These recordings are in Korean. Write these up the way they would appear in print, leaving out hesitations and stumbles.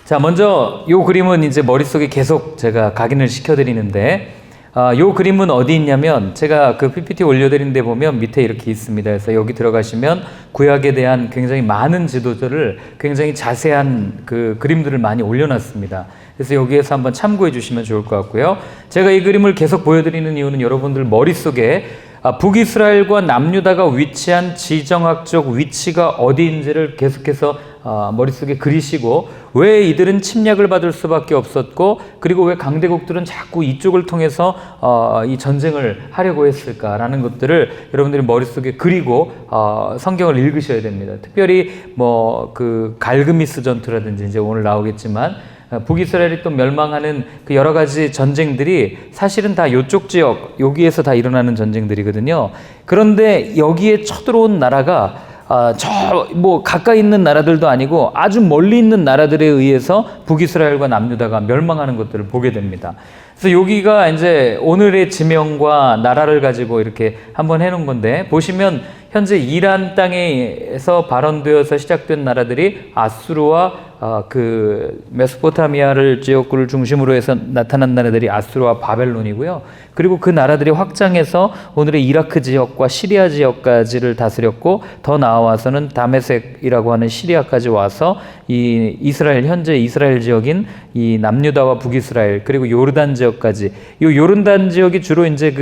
자, 먼저 요 그림은 이제 머릿속에 계속 제가 각인을 시켜드리는데, 요 그림은 어디 있냐면, 제가 그 PPT 올려드린 데 보면 밑에 이렇게 있습니다. 그래서 여기 들어가시면 구약에 대한 굉장히 많은 지도들을, 굉장히 자세한 그 그림들을 많이 올려놨습니다. 그래서 여기에서 한번 참고해 주시면 좋을 것 같고요. 제가 이 그림을 계속 보여드리는 이유는 여러분들 머릿속에 북이스라엘과 남유다가 위치한 지정학적 위치가 어디인지를 계속해서 머릿속에 그리시고, 왜 이들은 침략을 받을 수밖에 없었고, 그리고 왜 강대국들은 자꾸 이쪽을 통해서 이 전쟁을 하려고 했을까라는 것들을 여러분들이 머릿속에 그리고 성경을 읽으셔야 됩니다. 특별히 뭐 그 갈그미스 전투라든지 이제 오늘 나오겠지만, 북이스라엘이 또 멸망하는 그 여러 가지 전쟁들이 사실은 다 이쪽 지역, 여기에서 다 일어나는 전쟁들이거든요. 그런데 여기에 쳐들어온 나라가 저 뭐 가까이 있는 나라들도 아니고 아주 멀리 있는 나라들에 의해서 북이스라엘과 남유다가 멸망하는 것들을 보게 됩니다. 그래서 여기가 이제 오늘의 지명과 나라를 가지고 이렇게 한번 해놓은 건데, 보시면 현재 이란 땅에서 발원되어서 시작된 나라들이 아수르와 그 메소포타미아를 지역구를 중심으로 해서 나타난 나라들이 아수르와 바벨론이고요. 그리고 그 나라들이 확장해서 오늘의 이라크 지역과 시리아 지역까지를 다스렸고, 더 나아와서는 다메섹이라고 하는 시리아까지 와서 이 이스라엘, 현재 이스라엘 지역인 이 남유다와 북이스라엘, 그리고 요르단 지역까지, 이 요르단 지역이 주로 이제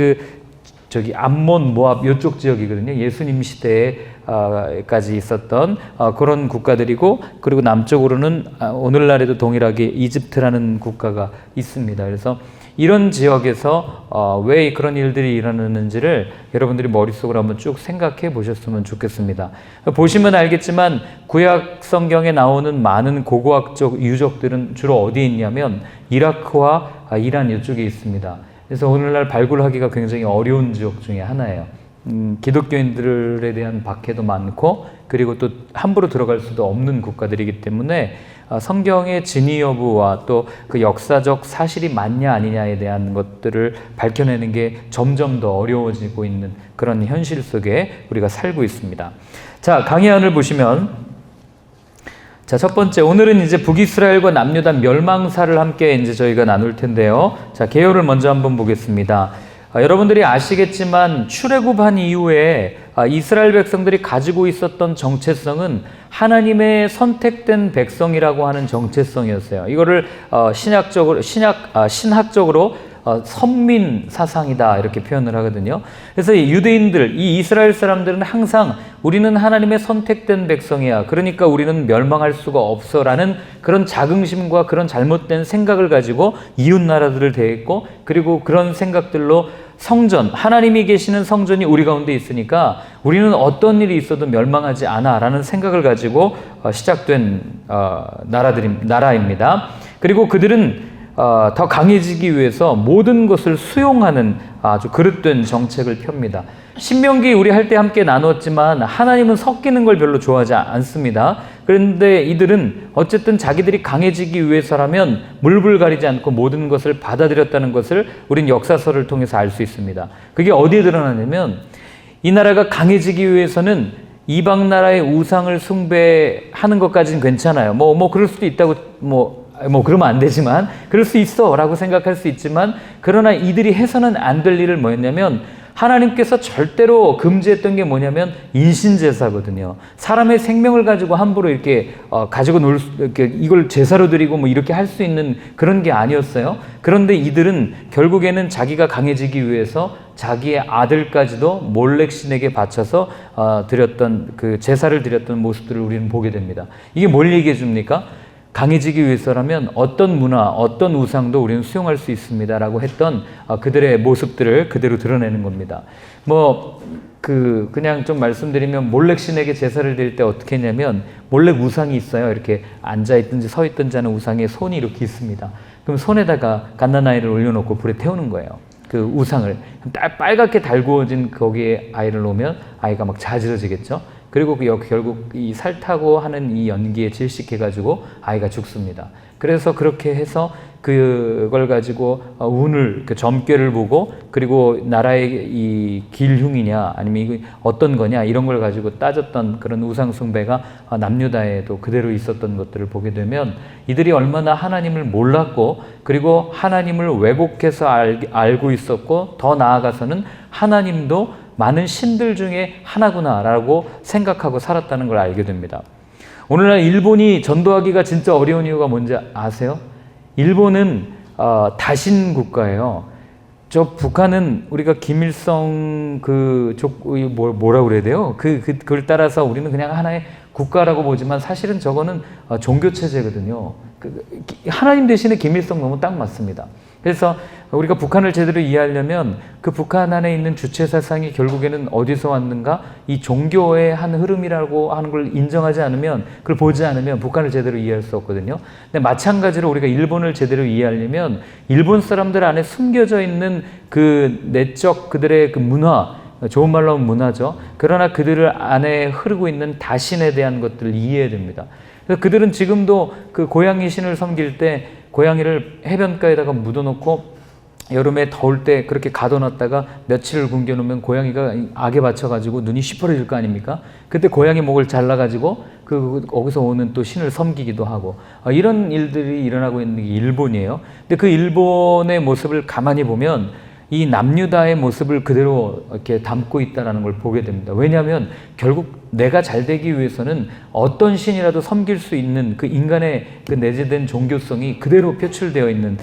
저기 암몬, 모압 이쪽 지역이거든요. 예수님 시대에까지 있었던 그런 국가들이고, 그리고 남쪽으로는 오늘날에도 동일하게 이집트라는 국가가 있습니다. 그래서 이런 지역에서 왜 그런 일들이 일어나는지를 여러분들이 머릿속으로 한번 쭉 생각해 보셨으면 좋겠습니다. 보시면 알겠지만 구약 성경에 나오는 많은 고고학적 유적들은 주로 어디에 있냐면 이라크와 이란 이쪽에 있습니다. 그래서 오늘날 발굴하기가 굉장히 어려운 지역 중에 하나예요. 기독교인들에 대한 박해도 많고, 그리고 또 함부로 들어갈 수도 없는 국가들이기 때문에 성경의 진위 여부와 또 그 역사적 사실이 맞냐 아니냐에 대한 것들을 밝혀내는 게 점점 더 어려워지고 있는 그런 현실 속에 우리가 살고 있습니다. 자, 강해안을 보시면, 자, 첫 번째, 오늘은 이제 북이스라엘과 남유다 멸망사를 함께 이제 저희가 나눌 텐데요. 자, 개요를 먼저 한번 보겠습니다. 여러분들이 아시겠지만 출애굽한 이후에 이스라엘 백성들이 가지고 있었던 정체성은 하나님의 선택된 백성이라고 하는 정체성이었어요. 이거를 신학적으로 선민 사상이다 이렇게 표현을 하거든요. 그래서 유대인들, 이 이스라엘 사람들은 항상 우리는 하나님의 선택된 백성이야, 그러니까 우리는 멸망할 수가 없어 라는 그런 자긍심과 그런 잘못된 생각을 가지고 이웃 나라들을 대했고, 그리고 그런 생각들로 성전, 하나님이 계시는 성전이 우리 가운데 있으니까 우리는 어떤 일이 있어도 멸망하지 않아 라는 생각을 가지고 시작된 나라입니다. 그리고 그들은 더 강해지기 위해서 모든 것을 수용하는 아주 그릇된 정책을 펴니다. 신명기 우리 할 때 함께 나눴지만 하나님은 섞이는 걸 별로 좋아하지 않습니다. 그런데 이들은 어쨌든 자기들이 강해지기 위해서라면 물불 가리지 않고 모든 것을 받아들였다는 것을 우린 역사서를 통해서 알 수 있습니다. 그게 어디에 드러나냐면, 이 나라가 강해지기 위해서는 이방 나라의 우상을 숭배하는 것까지는 괜찮아요. 그럴 수도 있다고 그러면 안 되지만, 그럴 수 있어 라고 생각할 수 있지만, 그러나 이들이 해서는 안 될 일을 뭐였냐면, 하나님께서 절대로 금지했던 게 뭐냐면 인신제사거든요. 사람의 생명을 가지고 함부로 이렇게 이걸 제사로 드리고 뭐 이렇게 할 수 있는 그런 게 아니었어요. 그런데 이들은 결국에는 자기가 강해지기 위해서 자기의 아들까지도 몰렉 신에게 바쳐서 드렸던 그 제사를 드렸던 모습들을 우리는 보게 됩니다. 이게 뭘 얘기해 줍니까? 강해지기 위해서라면 어떤 문화, 어떤 우상도 우리는 수용할 수 있습니다라고 했던 그들의 모습들을 그대로 드러내는 겁니다. 그냥 좀 말씀드리면, 몰렉 신에게 제사를 드릴 때 어떻게 했냐면, 몰렉 우상이 있어요. 이렇게 앉아있든지 서있든지 하는 우상에 손이 이렇게 있습니다. 그럼 손에다가 갓난아이를 올려놓고 불에 태우는 거예요. 그 우상을 빨갛게 달구어진 거기에 아이를 놓으면 아이가 막 자지러지겠죠. 그리고 결국 이 살타고 하는 이 연기에 질식해가지고 아이가 죽습니다. 그래서 그렇게 해서 그걸 가지고 운을, 그 점괘를 보고, 그리고 나라의 이 길흉이냐 아니면 이거 어떤 거냐 이런 걸 가지고 따졌던 그런 우상숭배가 남유다에도 그대로 있었던 것들을 보게 되면, 이들이 얼마나 하나님을 몰랐고 그리고 하나님을 왜곡해서 알고 있었고, 더 나아가서는 하나님도 많은 신들 중에 하나구나라고 생각하고 살았다는 걸 알게 됩니다. 오늘날 일본이 전도하기가 진짜 어려운 이유가 뭔지 아세요? 일본은 다신 국가예요. 저 북한은 우리가 김일성 뭐라 그래야 돼요? 그걸 따라서 우리는 그냥 하나의 국가라고 보지만 사실은 저거는 종교 체제거든요. 하나님 대신에 김일성 너무 딱 맞습니다. 그래서 우리가 북한을 제대로 이해하려면 그 북한 안에 있는 주체 사상이 결국에는 어디서 왔는가? 이 종교의 한 흐름이라고 하는 걸 인정하지 않으면, 그걸 보지 않으면 북한을 제대로 이해할 수 없거든요. 근데 마찬가지로 우리가 일본을 제대로 이해하려면 일본 사람들 안에 숨겨져 있는 그 내적 그들의 그 문화, 좋은 말로 하면 문화죠. 그러나 그들 안에 흐르고 있는 다신에 대한 것들을 이해해야 됩니다. 그래서 그들은 지금도 그 고양이 신을 섬길 때 고양이를 해변가에다가 묻어놓고 여름에 더울 때 그렇게 가둬놨다가 며칠을 굶겨놓으면 고양이가 악에 받쳐가지고 눈이 시퍼러질 거 아닙니까? 그때 고양이 목을 잘라가지고 거기서 오는 또 신을 섬기기도 하고, 이런 일들이 일어나고 있는 게 일본이에요. 근데 그 일본의 모습을 가만히 보면 이 남유다의 모습을 그대로 이렇게 담고 있다는 걸 보게 됩니다. 왜냐하면 결국 내가 잘 되기 위해서는 어떤 신이라도 섬길 수 있는 그 인간의 그 내재된 종교성이 그대로 표출되어 있는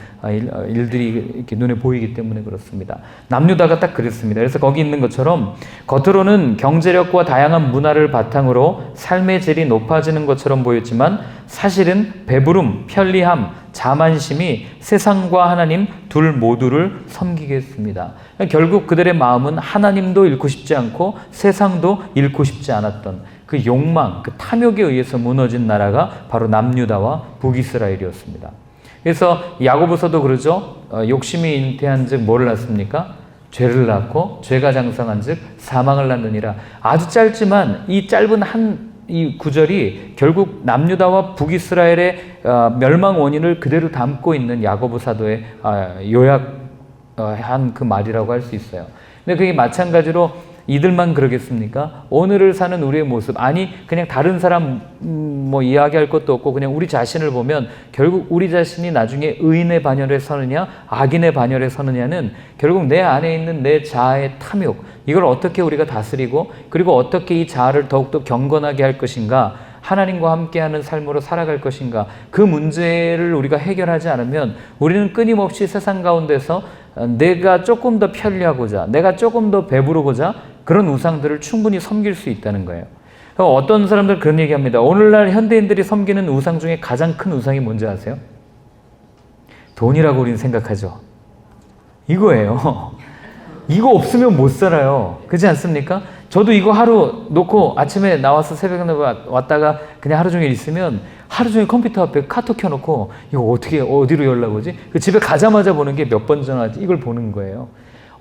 일들이 이렇게 눈에 보이기 때문에 그렇습니다. 남유다가 딱 그랬습니다. 그래서 거기 있는 것처럼 겉으로는 경제력과 다양한 문화를 바탕으로 삶의 질이 높아지는 것처럼 보였지만 사실은 배부름, 편리함, 자만심이 세상과 하나님 둘 모두를 섬기게 했습니다. 결국 그들의 마음은 하나님도 잃고 싶지 않고 세상도 잃고 싶지 않았던 그 욕망, 그 탐욕에 의해서 무너진 나라가 바로 남유다와 북이스라엘이었습니다. 그래서 야고보서도 그러죠. 욕심이 잉태한 즉 뭐를 낳습니까? 죄를 낳고 죄가 장성한 즉 사망을 낳느니라. 아주 짧지만 이 짧은 이 구절이 결국 남유다와 북이스라엘의 멸망 원인을 그대로 담고 있는 야고보 사도의 요약한 그 말이라고 할 수 있어요. 근데 그게 마찬가지로 이들만 그러겠습니까? 오늘을 사는 우리의 모습, 아니 그냥 다른 사람 뭐 이야기할 것도 없고 그냥 우리 자신을 보면 결국 우리 자신이 나중에 의인의 반열에 서느냐 악인의 반열에 서느냐는 결국 내 안에 있는 내 자아의 탐욕, 이걸 어떻게 우리가 다스리고 그리고 어떻게 이 자아를 더욱더 경건하게 할 것인가, 하나님과 함께하는 삶으로 살아갈 것인가, 그 문제를 우리가 해결하지 않으면 우리는 끊임없이 세상 가운데서 내가 조금 더 편리하고자, 내가 조금 더 배부르고자 그런 우상들을 충분히 섬길 수 있다는 거예요. 어떤 사람들 그런 얘기합니다. 오늘날 현대인들이 섬기는 우상 중에 가장 큰 우상이 뭔지 아세요? 돈이라고 우리는 생각하죠. 이거예요. 이거 없으면 못 살아요. 그렇지 않습니까? 저도 이거 하루 놓고 아침에 나와서 새벽에 왔다가 그냥 하루 종일 있으면 하루 종일 컴퓨터 앞에 카톡 켜놓고 이거 어디로 연락 오지? 그 집에 가자마자 보는 게 몇 번 전화지? 이걸 보는 거예요.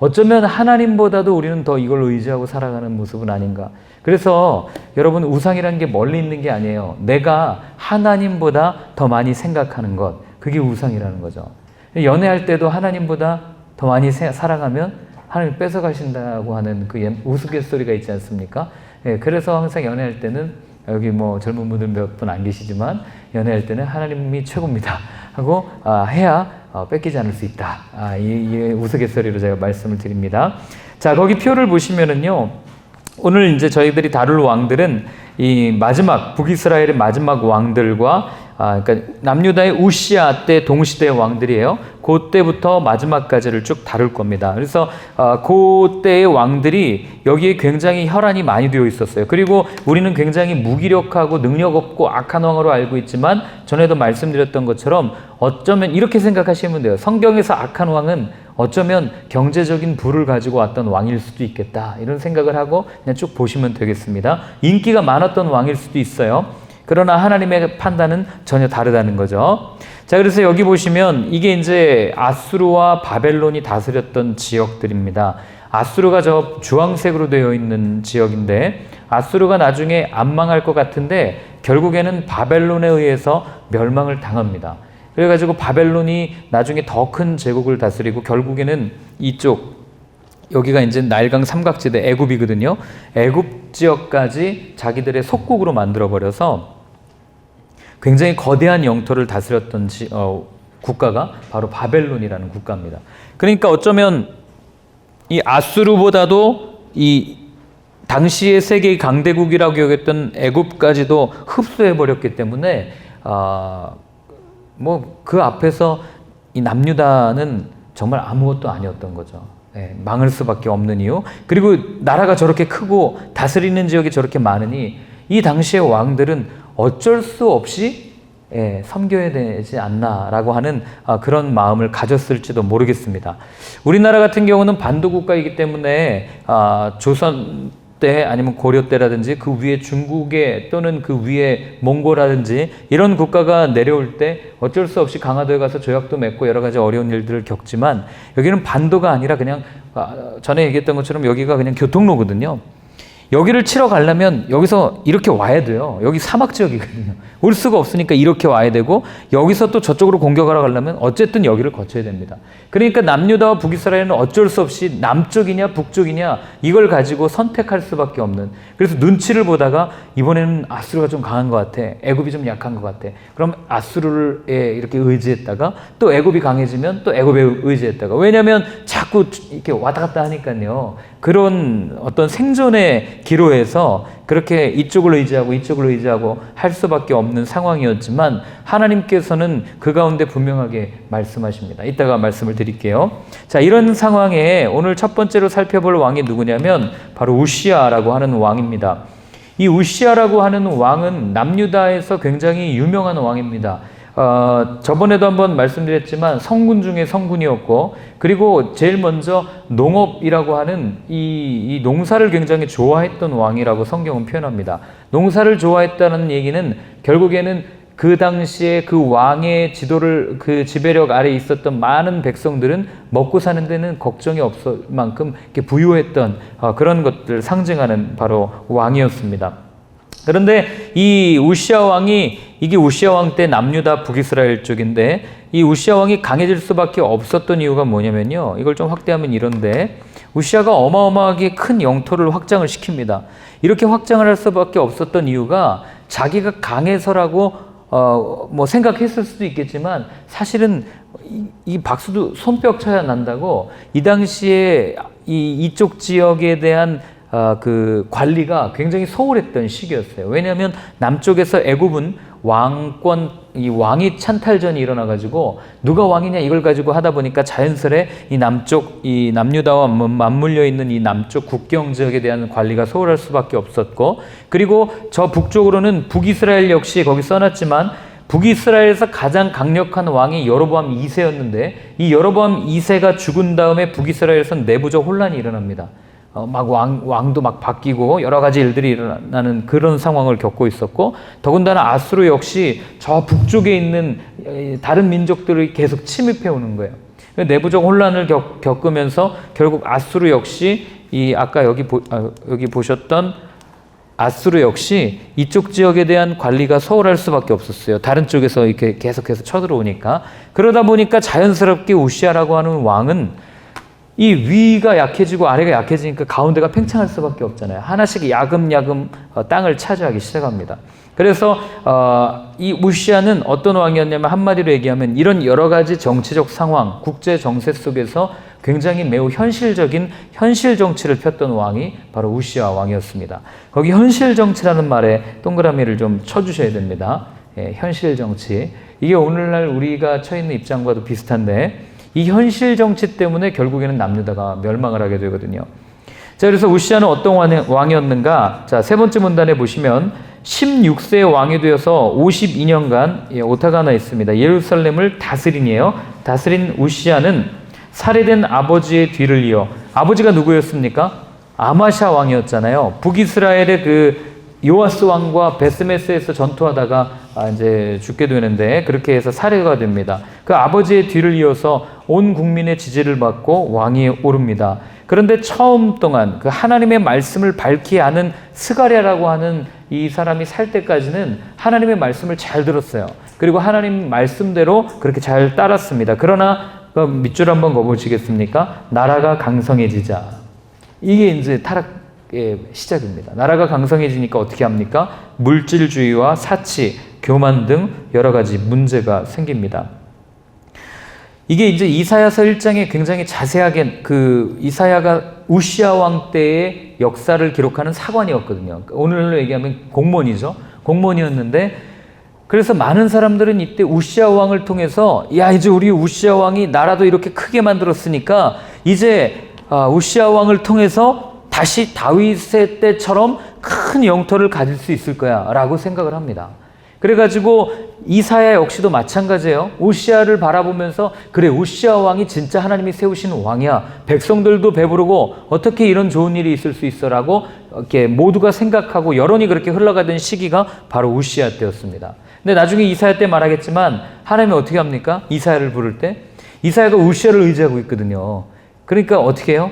어쩌면 하나님보다도 우리는 더 이걸 의지하고 살아가는 모습은 아닌가. 그래서 여러분, 우상이라는 게 멀리 있는 게 아니에요. 내가 하나님보다 더 많이 생각하는 것, 그게 우상이라는 거죠. 연애할 때도 하나님보다 더 많이 사랑하면 하나님 뺏어가신다고 하는 그 우스갯소리가 있지 않습니까? 예, 그래서 항상 연애할 때는 여기 뭐 젊은 분들 몇 분 안 계시지만 연애할 때는 하나님이 최고입니다 하고 해야 뺏기지 않을 수 있다. 이 우스갯소리로 제가 말씀을 드립니다. 자, 거기 표를 보시면은요, 오늘 이제 저희들이 다룰 왕들은 이 마지막 북이스라엘의 마지막 왕들과 그러니까 남유다의 우시아 때 동시대의 왕들이에요. 그때부터 마지막까지를 쭉 다룰 겁니다. 그래서 그때의 왕들이 여기에 굉장히 혈안이 많이 되어 있었어요. 그리고 우리는 굉장히 무기력하고 능력 없고 악한 왕으로 알고 있지만 전에도 말씀드렸던 것처럼 어쩌면 이렇게 생각하시면 돼요. 성경에서 악한 왕은 어쩌면 경제적인 부를 가지고 왔던 왕일 수도 있겠다, 이런 생각을 하고 그냥 쭉 보시면 되겠습니다. 인기가 많았던 왕일 수도 있어요. 그러나 하나님의 판단은 전혀 다르다는 거죠. 자, 그래서 여기 보시면 이게 이제 아수르와 바벨론이 다스렸던 지역들입니다. 아수르가 저 주황색으로 되어 있는 지역인데, 아수르가 나중에 안 망할 것 같은데 결국에는 바벨론에 의해서 멸망을 당합니다. 그래가지고 바벨론이 나중에 더 큰 제국을 다스리고 결국에는 이쪽 여기가 이제 나일강 삼각지대 애굽이거든요. 애굽 지역까지 자기들의 속국으로 만들어 버려서 굉장히 거대한 영토를 다스렸던 국가가 바로 바벨론이라는 국가입니다. 그러니까 어쩌면 이 아수르보다도 이 당시의 세계의 강대국이라고 여겼던 애굽까지도 흡수해 버렸기 때문에 뭐 그 앞에서 이 남유다는 정말 아무것도 아니었던 거죠. 망할 수밖에 없는 이유. 그리고 나라가 저렇게 크고 다스리는 지역이 저렇게 많으니 이 당시의 왕들은 어쩔 수 없이 섬겨야 되지 않나라고 하는 그런 마음을 가졌을지도 모르겠습니다. 우리나라 같은 경우는 반도국가이기 때문에 조선 때 아니면 고려 때라든지 그 위에 중국에 또는 그 위에 몽고라든지 이런 국가가 내려올 때 어쩔 수 없이 강화도에 가서 조약도 맺고 여러 가지 어려운 일들을 겪지만, 여기는 반도가 아니라 그냥 전에 얘기했던 것처럼 여기가 그냥 교통로거든요. 여기를 치러 가려면 여기서 이렇게 와야 돼요. 여기 사막 지역이거든요. 올 수가 없으니까 이렇게 와야 되고, 여기서 또 저쪽으로 공격하러 가려면 어쨌든 여기를 거쳐야 됩니다. 그러니까 남유다와 북이스라엘은 어쩔 수 없이 남쪽이냐 북쪽이냐 이걸 가지고 선택할 수밖에 없는, 그래서 눈치를 보다가 이번에는 아수르가 좀 강한 것 같아, 애굽이 좀 약한 것 같아, 그럼 아수르에 이렇게 의지했다가 또 애굽이 강해지면 또 애굽에 의지했다가, 왜냐하면 자꾸 이렇게 왔다 갔다 하니까요. 그런 어떤 생존의 기로에서 그렇게 이쪽을 의지하고 이쪽을 의지하고 할 수밖에 없는 상황이었지만, 하나님께서는 그 가운데 분명하게 말씀하십니다. 이따가 말씀을 드릴게요. 자, 이런 상황에 오늘 첫 번째로 살펴볼 왕이 누구냐면 바로 우시아라고 하는 왕입니다. 이 우시아라고 하는 왕은 남유다에서 굉장히 유명한 왕입니다. 저번에도 한번 말씀드렸지만 성군 중에 성군이었고, 그리고 제일 먼저 농업이라고 하는 이 농사를 굉장히 좋아했던 왕이라고 성경은 표현합니다. 농사를 좋아했다는 얘기는 결국에는 그 당시에 그 왕의 그 지배력 아래에 있었던 많은 백성들은 먹고 사는 데는 걱정이 없을 만큼 이렇게 부유했던 그런 것들 상징하는 바로 왕이었습니다. 그런데 이 우시아 왕이, 이게 우시아 왕 때 남유다 북이스라엘 쪽인데, 이 우시아 왕이 강해질 수밖에 없었던 이유가 뭐냐면요, 이걸 좀 확대하면 이런데, 우시아가 어마어마하게 큰 영토를 확장을 시킵니다. 이렇게 확장을 할 수밖에 없었던 이유가 자기가 강해서라고 뭐 생각했을 수도 있겠지만, 사실은 이 박수도 손뼉 쳐야 난다고 이 당시에 이쪽 지역에 대한 그 관리가 굉장히 소홀했던 시기였어요. 왜냐하면 남쪽에서 애굽은 이 왕이 찬탈전이 일어나가지고 누가 왕이냐 이걸 가지고 하다 보니까 자연스레 이 남유다와 맞물려 있는 이 남쪽 국경 지역에 대한 관리가 소홀할 수밖에 없었고, 그리고 저 북쪽으로는 북이스라엘 역시 거기 써놨지만 북이스라엘에서 가장 강력한 왕이 여로보암 2세였는데, 이 여로보암 2세가 죽은 다음에 북이스라엘에서는 내부적 혼란이 일어납니다. 막 왕도 막 바뀌고 여러 가지 일들이 일어나는 그런 상황을 겪고 있었고, 더군다나 아수르 역시 저 북쪽에 있는 다른 민족들이 계속 침입해 오는 거예요. 내부적 혼란을 겪으면서 결국 아수르 역시 아까 여기 보셨던 아수르 역시 이쪽 지역에 대한 관리가 소홀할 수밖에 없었어요. 다른 쪽에서 이렇게 계속해서 쳐들어오니까. 그러다 보니까 자연스럽게 우시아라고 하는 왕은 이 위가 약해지고 아래가 약해지니까 가운데가 팽창할 수밖에 없잖아요. 하나씩 야금야금 땅을 차지하기 시작합니다. 그래서 이 우시아는 어떤 왕이었냐면, 한마디로 얘기하면 이런 여러 가지 정치적 상황, 국제 정세 속에서 굉장히 매우 현실적인 현실 정치를 폈던 왕이 바로 우시아 왕이었습니다. 거기 현실 정치라는 말에 동그라미를 좀 쳐주셔야 됩니다. 현실 정치. 이게 오늘날 우리가 처해 있는 입장과도 비슷한데, 이 현실 정치 때문에 결국에는 남유다가 멸망을 하게 되거든요. 자, 그래서 우시아는 어떤 왕이었는가? 자, 세 번째 문단에 보시면 16세의 왕이 되어서 52년간 오타가 하나 있습니다. 예루살렘을 다스리니에요. 다스린 우시아는 살해된 아버지의 뒤를 이어, 아버지가 누구였습니까? 아마샤 왕이었잖아요. 북이스라엘의 요아스 왕과 베스메스에서 전투하다가 이제 죽게 되는데 그렇게 해서 살해가 됩니다. 그 아버지의 뒤를 이어서 온 국민의 지지를 받고 왕위에 오릅니다. 그런데 처음 동안 그 하나님의 말씀을 밝히 아는 스가랴라고 하는 이 사람이 살 때까지는 하나님의 말씀을 잘 들었어요. 그리고 하나님 말씀대로 그렇게 잘 따랐습니다. 그러나 그 밑줄 한번 거보시겠습니까? 나라가 강성해지자. 이게 이제 타락의 시작입니다. 나라가 강성해지니까 어떻게 합니까? 물질주의와 사치, 교만 등 여러 가지 문제가 생깁니다. 이게 이제 이사야서 1장에 굉장히 자세하게 그 이사야가 우시아 왕 때의 역사를 기록하는 사관이었거든요. 오늘로 얘기하면 공무원이죠. 공무원이었는데 그래서 많은 사람들은 이때 우시아 왕을 통해서 야 이제 우리 우시아 왕이 나라도 이렇게 크게 만들었으니까 이제 우시아 왕을 통해서 다시 다윗의 때처럼 큰 영토를 가질 수 있을 거야 라고 생각을 합니다. 그래가지고 이사야 역시도 마찬가지예요. 우시아를 바라보면서 그래 우시아 왕이 진짜 하나님이 세우신 왕이야. 백성들도 배부르고 어떻게 이런 좋은 일이 있을 수 있어 라고 이렇게 모두가 생각하고 여론이 그렇게 흘러가던 시기가 바로 우시아 때였습니다. 근데 나중에 이사야 때 말하겠지만 하나님이 어떻게 합니까? 이사야를 부를 때 이사야가 우시아를 의지하고 있거든요. 그러니까 어떻게 해요?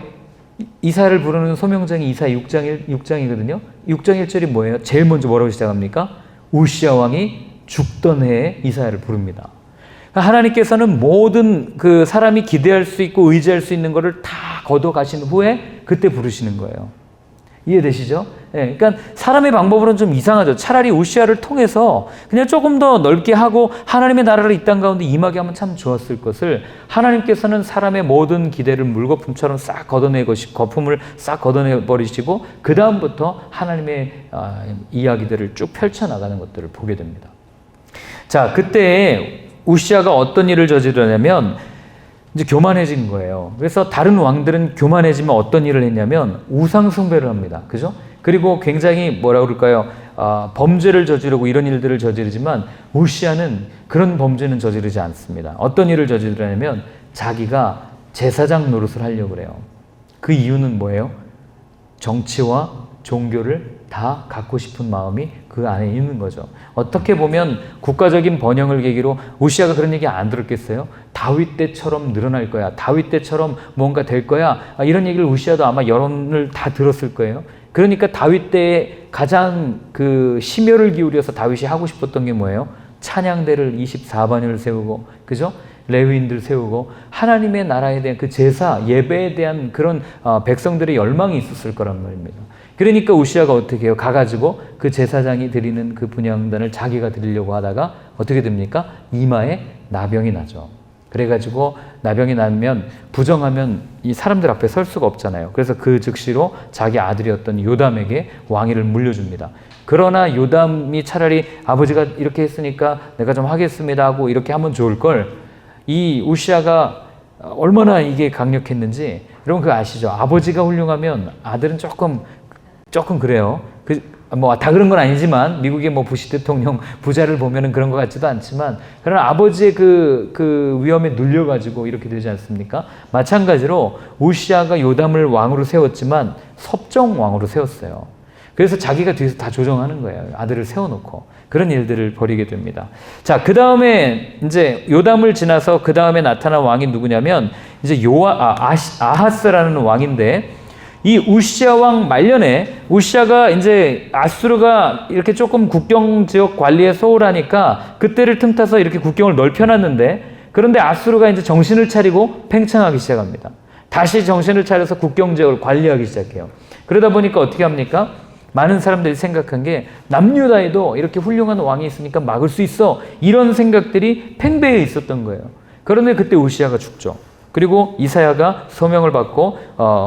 이사야를 부르는 소명장이 이사야 6장이거든요. 6장 1절이 뭐예요? 제일 먼저 뭐라고 시작합니까? 우시아 왕이 죽던 해에 이사야를 부릅니다. 하나님께서는 모든 그 사람이 기대할 수 있고 의지할 수 있는 것을 다 거둬 가신 후에 그때 부르시는 거예요. 이해되시죠? 네, 그러니까 사람의 방법으로는 좀 이상하죠. 차라리 우시아를 통해서 그냥 조금 더 넓게 하고 하나님의 나라를 이 땅 가운데 임하게 하면 참 좋았을 것을 하나님께서는 사람의 모든 기대를 물거품처럼 싹 거품을 싹 걷어내버리시고 그 다음부터 하나님의 이야기들을 쭉 펼쳐나가는 것들을 보게 됩니다. 자, 그때 우시아가 어떤 일을 저지르냐면 이제 교만해진 거예요. 그래서 다른 왕들은 교만해지면 어떤 일을 했냐면 우상 숭배를 합니다. 그죠? 그리고 굉장히 뭐라 그럴까요? 범죄를 저지르고 이런 일들을 저지르지만 우시아는 그런 범죄는 저지르지 않습니다. 어떤 일을 저지르냐면 자기가 제사장 노릇을 하려고 그래요. 그 이유는 뭐예요? 정치와 종교를 다 갖고 싶은 마음이 그 안에 있는 거죠. 어떻게 보면 국가적인 번영을 계기로 우시아가 그런 얘기 안 들었겠어요? 다윗 때처럼 늘어날 거야. 다윗 때처럼 뭔가 될 거야. 이런 얘기를 우시아도 아마 여론을 다 들었을 거예요. 그러니까 다윗 때에 가장 그 심혈을 기울여서 다윗이 하고 싶었던 게 뭐예요? 찬양대를 24반을 세우고, 그죠? 레위인들 세우고 하나님의 나라에 대한 그 제사, 예배에 대한 그런 백성들의 열망이 있었을 거란 말입니다. 그러니까 우시아가 어떻게 해요? 가가지고 그 제사장이 드리는 그 분향단을 자기가 드리려고 하다가 어떻게 됩니까? 이마에 나병이 나죠. 그래가지고 나병이 나면 부정하면 이 사람들 앞에 설 수가 없잖아요. 그래서 그 즉시로 자기 아들이었던 요담에게 왕위를 물려줍니다. 그러나 요담이 차라리 아버지가 이렇게 했으니까 내가 좀 하겠습니다 하고 이렇게 하면 좋을 걸, 이 우시아가 얼마나 이게 강력했는지 여러분 그거 아시죠? 아버지가 훌륭하면 아들은 조금 그래요. 뭐 다 그런 건 아니지만 미국의 뭐 부시 대통령 부자를 보면은 그런 것 같지도 않지만 그러나 아버지의 그 위험에 눌려가지고 이렇게 되지 않습니까? 마찬가지로 우시아가 요담을 왕으로 세웠지만 섭정 왕으로 세웠어요. 그래서 자기가 뒤에서 다 조정하는 거예요. 아들을 세워놓고 그런 일들을 벌이게 됩니다. 자, 그 다음에 이제 요담을 지나서 그 다음에 나타난 왕이 누구냐면 이제 아하스라는 왕인데, 이 우시아 왕 말년에 우시아가 이제 아수르가 이렇게 조금 국경 지역 관리에 소홀하니까 그때를 틈타서 이렇게 국경을 넓혀놨는데, 그런데 아수르가 이제 정신을 차리고 팽창하기 시작합니다. 다시 정신을 차려서 국경 지역을 관리하기 시작해요. 그러다 보니까 어떻게 합니까? 많은 사람들이 생각한 게 남유다에도 이렇게 훌륭한 왕이 있으니까 막을 수 있어, 이런 생각들이 팽배해 있었던 거예요. 그런데 그때 우시아가 죽죠. 그리고 이사야가 소명을 받고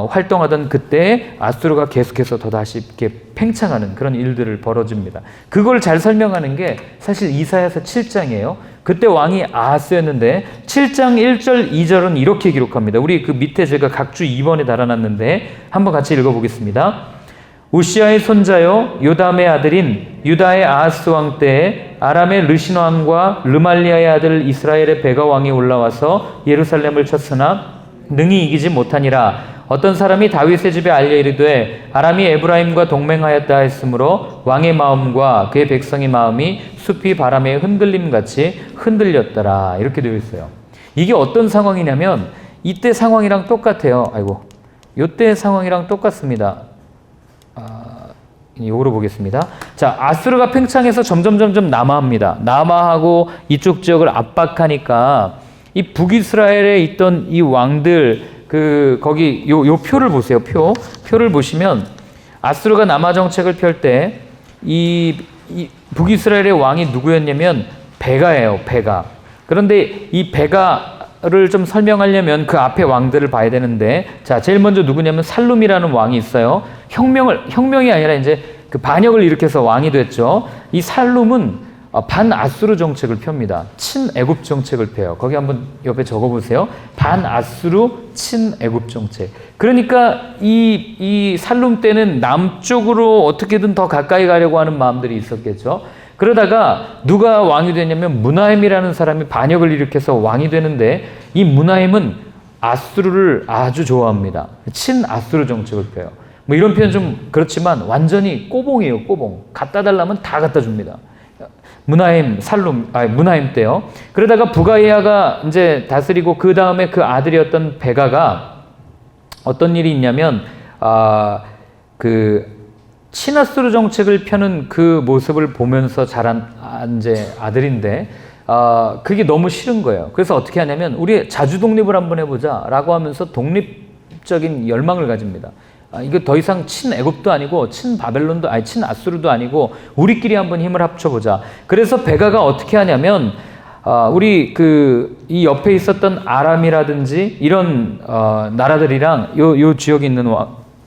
활동하던 그때 아수르가 계속해서 더다시 이렇게 팽창하는 그런 일들을 벌어집니다. 그걸 잘 설명하는 게 사실 이사야서 7장이에요. 그때 왕이 아하스였는데 7장 1절 2절은 이렇게 기록합니다. 우리 그 밑에 제가 각주 2번에 달아놨는데 한번 같이 읽어보겠습니다. 우시아의 손자요 요담의 아들인 유다의 아하스 왕 때에 아람의 르신 왕과 르말리아의 아들 이스라엘의 베가 왕이 올라와서 예루살렘을 쳤으나 능히 이기지 못하니라. 어떤 사람이 다윗의 집에 알려 이르되 아람이 에브라임과 동맹하였다 했으므로 왕의 마음과 그의 백성의 마음이 숲이 바람에 흔들림같이 흔들렸더라. 이렇게 되어 있어요. 이게 어떤 상황이냐면 이때 상황이랑 똑같아요. 아이고, 이때 상황이랑 똑같습니다. 요거로 보겠습니다. 자, 아수르가 팽창해서 점점 남하합니다. 남하하고 이쪽 지역을 압박하니까 이 북이스라엘에 있던 이 왕들 거기 요 표를 보세요. 표를 보시면 아수르가 남하 정책을 펼 때 이 북이스라엘의 왕이 누구였냐면 베가예요. 베가. 그런데 이 베가를 좀 설명하려면 그 앞에 왕들을 봐야 되는데, 자, 제일 먼저 누구냐면 살룸이라는 왕이 있어요. 혁명이 아니라 이제 그 반역을 일으켜서 왕이 됐죠. 이 살룸은 반아수르 정책을 펴니다. 친애굽 정책을 펴요. 거기 한번 옆에 적어보세요. 반아수르 친애굽 정책. 그러니까 이 살룸 때는 남쪽으로 어떻게든 더 가까이 가려고 하는 마음들이 있었겠죠. 그러다가 누가 왕이 되냐면 무나임이라는 사람이 반역을 일으켜서 왕이 되는데, 이 무나임은 아수르를 아주 좋아합니다. 친아수르 정책을 펴요. 뭐 이런 표현 좀 그렇지만 완전히 꼬봉이에요. 꼬봉. 갖다 달라면 다 갖다 줍니다. 무나임 때요. 그러다가 부가이아가 이제 다스리고 그 다음에 그 아들이었던 베가가 어떤 일이 있냐면 그 친아수르 정책을 펴는 그 모습을 보면서 자란 이제 아들인데 그게 너무 싫은 거예요. 그래서 어떻게 하냐면 우리 자주 독립을 한번 해보자라고 하면서 독립적인 열망을 가집니다. 이거 더 이상 친애굽도 아니고 친바벨론도 아니 친아수르도 아니고 우리끼리 한번 힘을 합쳐보자. 그래서 베가가 어떻게 하냐면 우리 이 옆에 있었던 아람이라든지 이런 나라들이랑 요 지역에 있는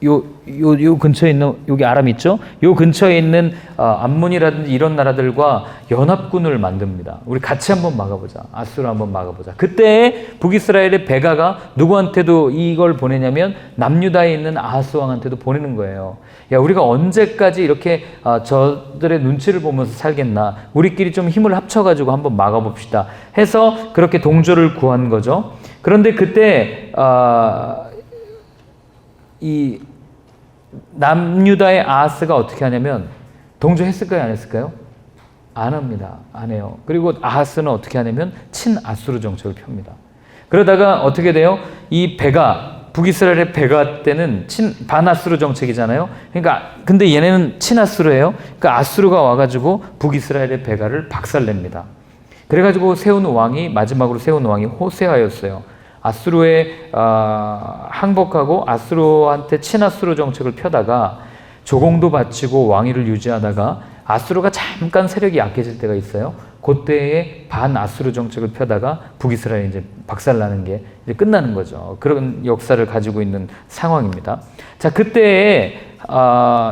요 근처에 있는 여기 아람 있죠? 요 근처에 있는 암몬이라든지 이런 나라들과 연합군을 만듭니다. 우리 같이 한번 막아보자. 아수르 한번 막아보자. 그때 북이스라엘의 베가가 누구한테도 이걸 보내냐면 남유다에 있는 아하스 왕한테도 보내는 거예요. 야, 우리가 언제까지 이렇게 저들의 눈치를 보면서 살겠나? 우리끼리 좀 힘을 합쳐가지고 한번 막아봅시다. 해서 그렇게 동조를 구한 거죠. 그런데 그때 이 남유다의 아하스가 어떻게 하냐면 동조했을까요? 안 했을까요? 안 합니다. 안 해요. 그리고 아하스는 어떻게 하냐면 친아수르 정책을 펴니다. 그러다가 어떻게 돼요? 이 베가, 북이스라엘의 베가 때는 반아수르 정책이잖아요. 그러니까 근데 얘네는 친아수르예요. 그러니까 아수르가 와가지고 북이스라엘의 베가를 박살냅니다. 그래가지고 마지막으로 세운 왕이 호세아였어요. 아수르에 항복하고 아수르한테 친아수르 정책을 펴다가 조공도 바치고 왕위를 유지하다가 아수르가 잠깐 세력이 약해질 때가 있어요. 그때에 반아수르 정책을 펴다가 북이스라엘이 이제 박살나는 게 이제 끝나는 거죠. 그런 역사를 가지고 있는 상황입니다. 자, 그때에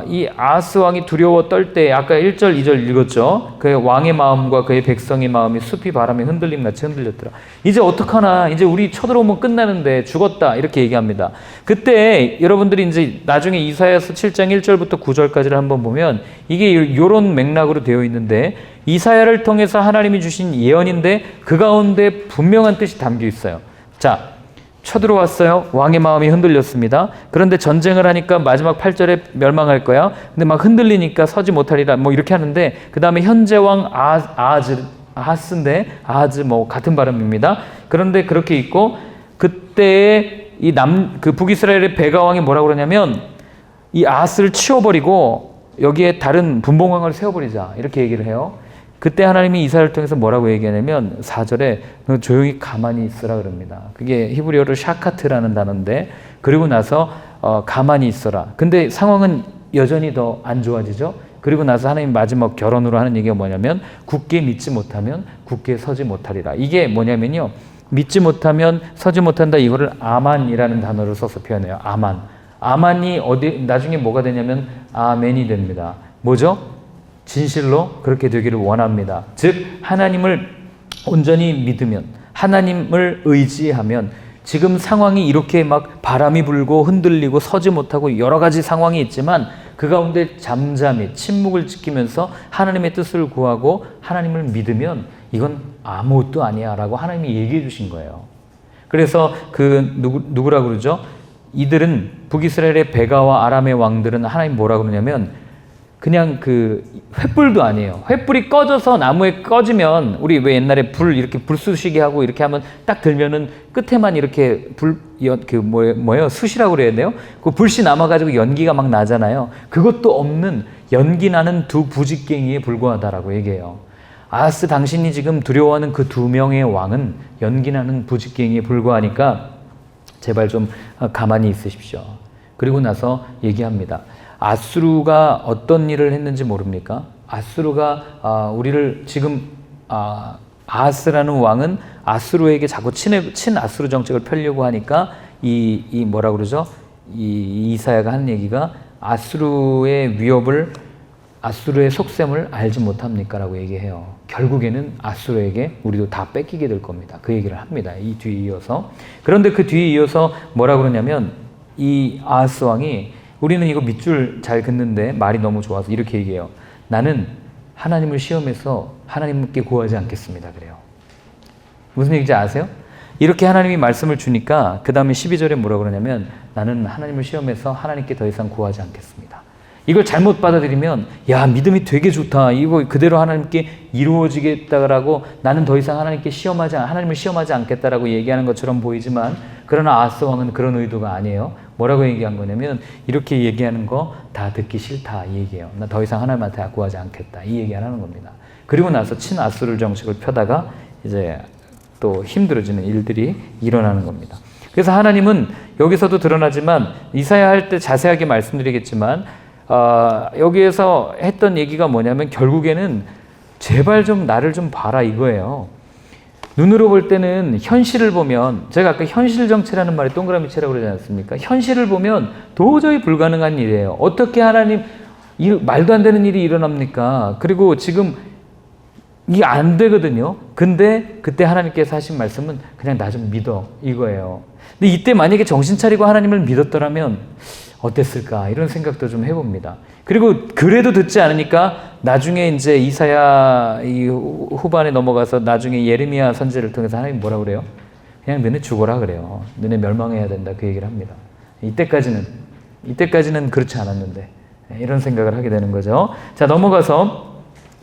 이 아하스 왕이 두려워 떨 때 아까 1절, 2절 읽었죠. 그의 왕의 마음과 그의 백성의 마음이 숲이 바람에 흔들림같이 흔들렸더라. 이제 어떡하나, 이제 우리 쳐들어오면 끝나는데 죽었다 이렇게 얘기합니다. 그때 여러분들이 이제 나중에 이사야서 7장 1절부터 9절까지를 한번 보면 이게 이런 맥락으로 되어 있는데, 이사야를 통해서 하나님이 주신 예언인데 그 가운데 분명한 뜻이 담겨 있어요. 자, 쳐들어왔어요. 왕의 마음이 흔들렸습니다. 그런데 전쟁을 하니까 마지막 8절에 멸망할 거야. 근데 막 흔들리니까 서지 못하리라 뭐 이렇게 하는데, 그 다음에 현재 왕 아하스인데 아하즈 뭐 같은 발음입니다. 그런데 그렇게 있고, 그때에 그 북이스라엘의 베가 왕이 뭐라고 그러냐면 이 아하스를 치워버리고 여기에 다른 분봉왕을 세워버리자 이렇게 얘기를 해요. 그때 하나님이 이사야를 통해서 뭐라고 얘기하냐면 4절에 너 조용히 가만히 있으라 그럽니다. 그게 히브리어로 샤카트라는 단어인데, 그리고 나서 가만히 있어라. 근데 상황은 여전히 더 안 좋아지죠. 그리고 나서 하나님 마지막 결론으로 하는 얘기가 뭐냐면 굳게 믿지 못하면 굳게 서지 못하리라. 이게 뭐냐면요, 믿지 못하면 서지 못한다, 이거를 아만이라는 단어를 써서 표현해요. 아만이 나중에 뭐가 되냐면 아멘이 됩니다. 뭐죠? 진실로 그렇게 되기를 원합니다. 즉 하나님을 온전히 믿으면, 하나님을 의지하면, 지금 상황이 이렇게 막 바람이 불고 흔들리고 서지 못하고 여러 가지 상황이 있지만 그 가운데 잠잠히 침묵을 지키면서 하나님의 뜻을 구하고 하나님을 믿으면 이건 아무것도 아니야 라고 하나님이 얘기해 주신 거예요. 그래서 그 누구라고 그러죠? 이들은 북이스라엘의 베가와 아람의 왕들은 하나님 뭐라 그러냐면 그냥 그 횃불도 아니에요. 횃불이 꺼져서 나무에 꺼지면 우리 왜 옛날에 불 이렇게 불 쑤시게 하고 이렇게 하면 딱 들면은 끝에만 이렇게 숯이라고 그래야 돼요? 그 불씨 남아가지고 연기가 막 나잖아요. 그것도 없는 연기 나는 두 부직갱이에 불과하다라고 얘기해요. 아하스 당신이 지금 두려워하는 그 두 명의 왕은 연기 나는 부직갱이에 불과하니까 제발 좀 가만히 있으십시오. 그리고 나서 얘기합니다. 아수르가 어떤 일을 했는지 모릅니까? 아수르가 우리를 지금 아하스라는 왕은 아수르에게 자꾸 친아수르 정책을 펴려고 하니까 이 뭐라 그러죠? 이 이사야가 하는 얘기가 아수르의 위협을 아수르의 속셈을 알지 못합니까? 라고 얘기해요. 결국에는 아수르에게 우리도 다 뺏기게 될 겁니다. 그 얘기를 합니다. 이 뒤에 이어서. 그런데 그 뒤에 이어서 뭐라 그러냐면 이 아하스 왕이 우리는 이거 밑줄 잘 긋는데 말이 너무 좋아서 이렇게 얘기해요. 나는 하나님을 시험해서 하나님께 구하지 않겠습니다. 그래요. 무슨 얘기인지 아세요? 이렇게 하나님이 말씀을 주니까 그 다음에 12절에 뭐라 그러냐면 나는 하나님을 시험해서 하나님께 더 이상 구하지 않겠습니다. 이걸 잘못 받아들이면 야 믿음이 되게 좋다. 이거 그대로 하나님께 이루어지겠다라고 나는 더 이상 하나님을 시험하지 않겠다라고 얘기하는 것처럼 보이지만 그러나 아하스 왕은 그런 의도가 아니에요. 뭐라고 얘기한 거냐면 이렇게 얘기하는 거 다 듣기 싫다 이 얘기예요. 나 더 이상 하나님한테 구하지 않겠다 이 얘기 하는 겁니다. 그리고 나서 친아수르 정책을 펴다가 이제 또 힘들어지는 일들이 일어나는 겁니다. 그래서 하나님은 여기서도 드러나지만 이사야 할 때 자세하게 말씀드리겠지만 여기에서 했던 얘기가 뭐냐면 결국에는 제발 좀 나를 좀 봐라 이거예요. 눈으로 볼 때는 현실을 보면 제가 아까 현실 정체라는 말이 동그라미체라고 그러지 않습니까? 현실을 보면 도저히 불가능한 일이에요. 어떻게 하나님 말도 안 되는 일이 일어납니까? 그리고 지금 이게 안 되거든요. 근데 그때 하나님께서 하신 말씀은 그냥 나 좀 믿어 이거예요. 근데 이때 만약에 정신 차리고 하나님을 믿었더라면 어땠을까 이런 생각도 좀 해봅니다. 그리고 그래도 듣지 않으니까 나중에 이제 이사야 이 후반에 넘어가서 나중에 예레미야 선지를 통해서 하나님 뭐라 그래요? 그냥 너네 죽어라 그래요. 너네 멸망해야 된다 그 얘기를 합니다. 이때까지는 그렇지 않았는데 이런 생각을 하게 되는 거죠. 자 넘어가서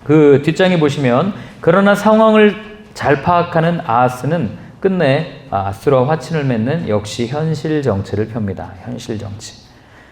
그 뒷장에 보시면 그러나 상황을 잘 파악하는 아하스는 끝내 아수르와 화친을 맺는 역시 현실 정체를 펴니다. 현실 정치.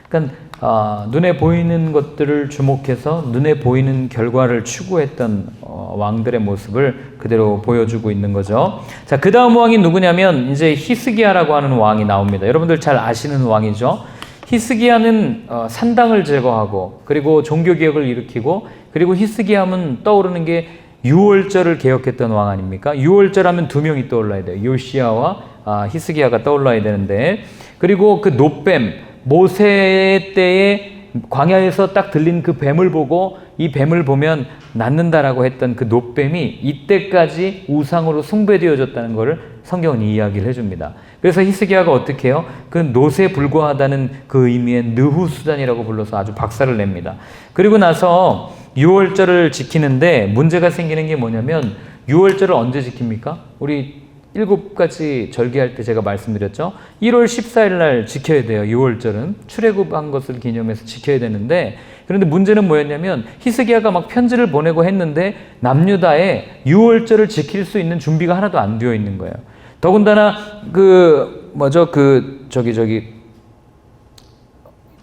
그러니까 눈에 보이는 것들을 주목해서 눈에 보이는 결과를 추구했던 왕들의 모습을 그대로 보여주고 있는 거죠. 자, 그 다음 왕이 누구냐면 이제 히스기야라고 하는 왕이 나옵니다. 여러분들 잘 아시는 왕이죠. 히스기야는 산당을 제거하고 그리고 종교개혁을 일으키고 그리고 히스기야 하면 떠오르는 게 유월절을 개혁했던 왕 아닙니까? 유월절 하면 두 명이 떠올라야 돼요. 요시야와 히스기야가 떠올라야 되는데 그리고 그 놋뱀 모세 때에 광야에서 딱 들린 그 뱀을 보고 이 뱀을 보면 낫는다라고 했던 그 놋뱀이 이때까지 우상으로 숭배되어졌다는 것을 성경은 이야기를 해줍니다. 그래서 히스기야가 어떻게 해요? 그 놋에 불과하다는 그 의미의 느후수단이라고 불러서 아주 박살을 냅니다. 그리고 나서 유월절을 지키는데 문제가 생기는 게 뭐냐면 유월절을 언제 지킵니까? 우리 7가지 절기할 때 제가 말씀드렸죠. 1월 14일 날 지켜야 돼요. 유월절은 출애굽한 것을 기념해서 지켜야 되는데 그런데 문제는 뭐였냐면 히스기야가 막 편지를 보내고 했는데 남유다에 유월절을 지킬 수 있는 준비가 하나도 안 되어 있는 거예요. 더군다나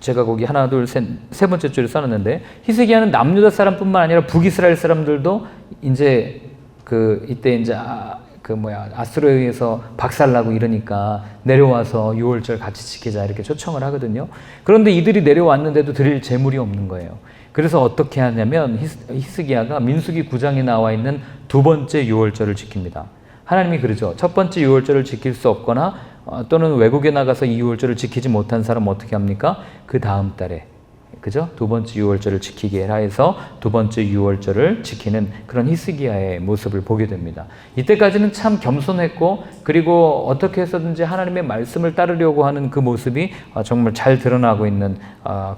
제가 거기 하나 둘 셋 세 번째 줄에 써놨는데 히스기야는 남유다 사람뿐만 아니라 북이스라엘 사람들도 이제 이때 이제 아수르에 의해서 박살나고 이러니까 내려와서 유월절 같이 지키자 이렇게 초청을 하거든요. 그런데 이들이 내려왔는데도 드릴 재물이 없는 거예요. 그래서 어떻게 하냐면 히스기야가 민수기 9장에 나와 있는 두 번째 유월절을 지킵니다. 하나님이 그러죠. 첫 번째 유월절을 지킬 수 없거나 또는 외국에 나가서 이 유월절을 지키지 못한 사람은 어떻게 합니까? 그 다음 달에 그죠? 두 번째 유월절을 지키게 해라 해서 두 번째 유월절을 지키는 그런 히스기야의 모습을 보게 됩니다. 이때까지는 참 겸손했고 그리고 어떻게 해서든지 하나님의 말씀을 따르려고 하는 그 모습이 정말 잘 드러나고 있는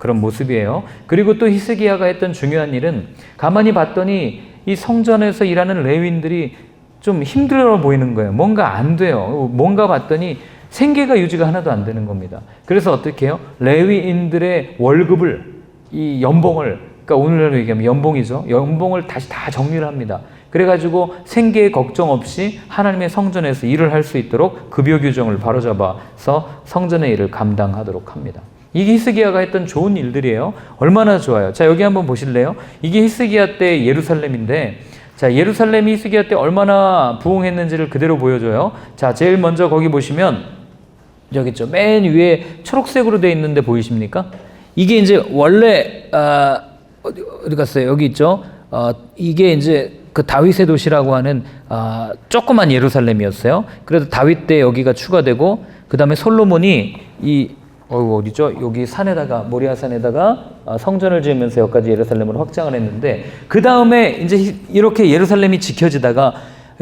그런 모습이에요. 그리고 또 히스기야가 했던 중요한 일은 가만히 봤더니 이 성전에서 일하는 레위인들이 좀 힘들어 보이는 거예요. 뭔가 안 돼요. 뭔가 봤더니 생계가 유지가 하나도 안 되는 겁니다. 그래서 어떻게 해요? 레위인들의 월급을, 이 연봉을, 그러니까 오늘날로 얘기하면 연봉이죠. 연봉을 다시 다 정리를 합니다. 그래가지고 생계에 걱정 없이 하나님의 성전에서 일을 할 수 있도록 급여 규정을 바로잡아서 성전의 일을 감당하도록 합니다. 이게 히스기야가 했던 좋은 일들이에요. 얼마나 좋아요. 자, 여기 한번 보실래요? 이게 히스기야 때 예루살렘인데, 자, 예루살렘이 히스기야 때 얼마나 부흥했는지를 그대로 보여줘요. 자, 제일 먼저 거기 보시면 여기 있죠. 맨 위에 초록색으로 되어 있는데 보이십니까? 이게 이제 원래 어디 갔어요? 여기 있죠. 이게 이제 그 다윗의 도시라고 하는 조그만 예루살렘이었어요. 그래서 다윗 때 여기가 추가되고, 그 다음에 솔로몬이 어디죠? 여기 산에다가, 모리아 산에다가 성전을 지으면서 여기까지 예루살렘을 확장을 했는데, 그 다음에 이제 이렇게 예루살렘이 지켜지다가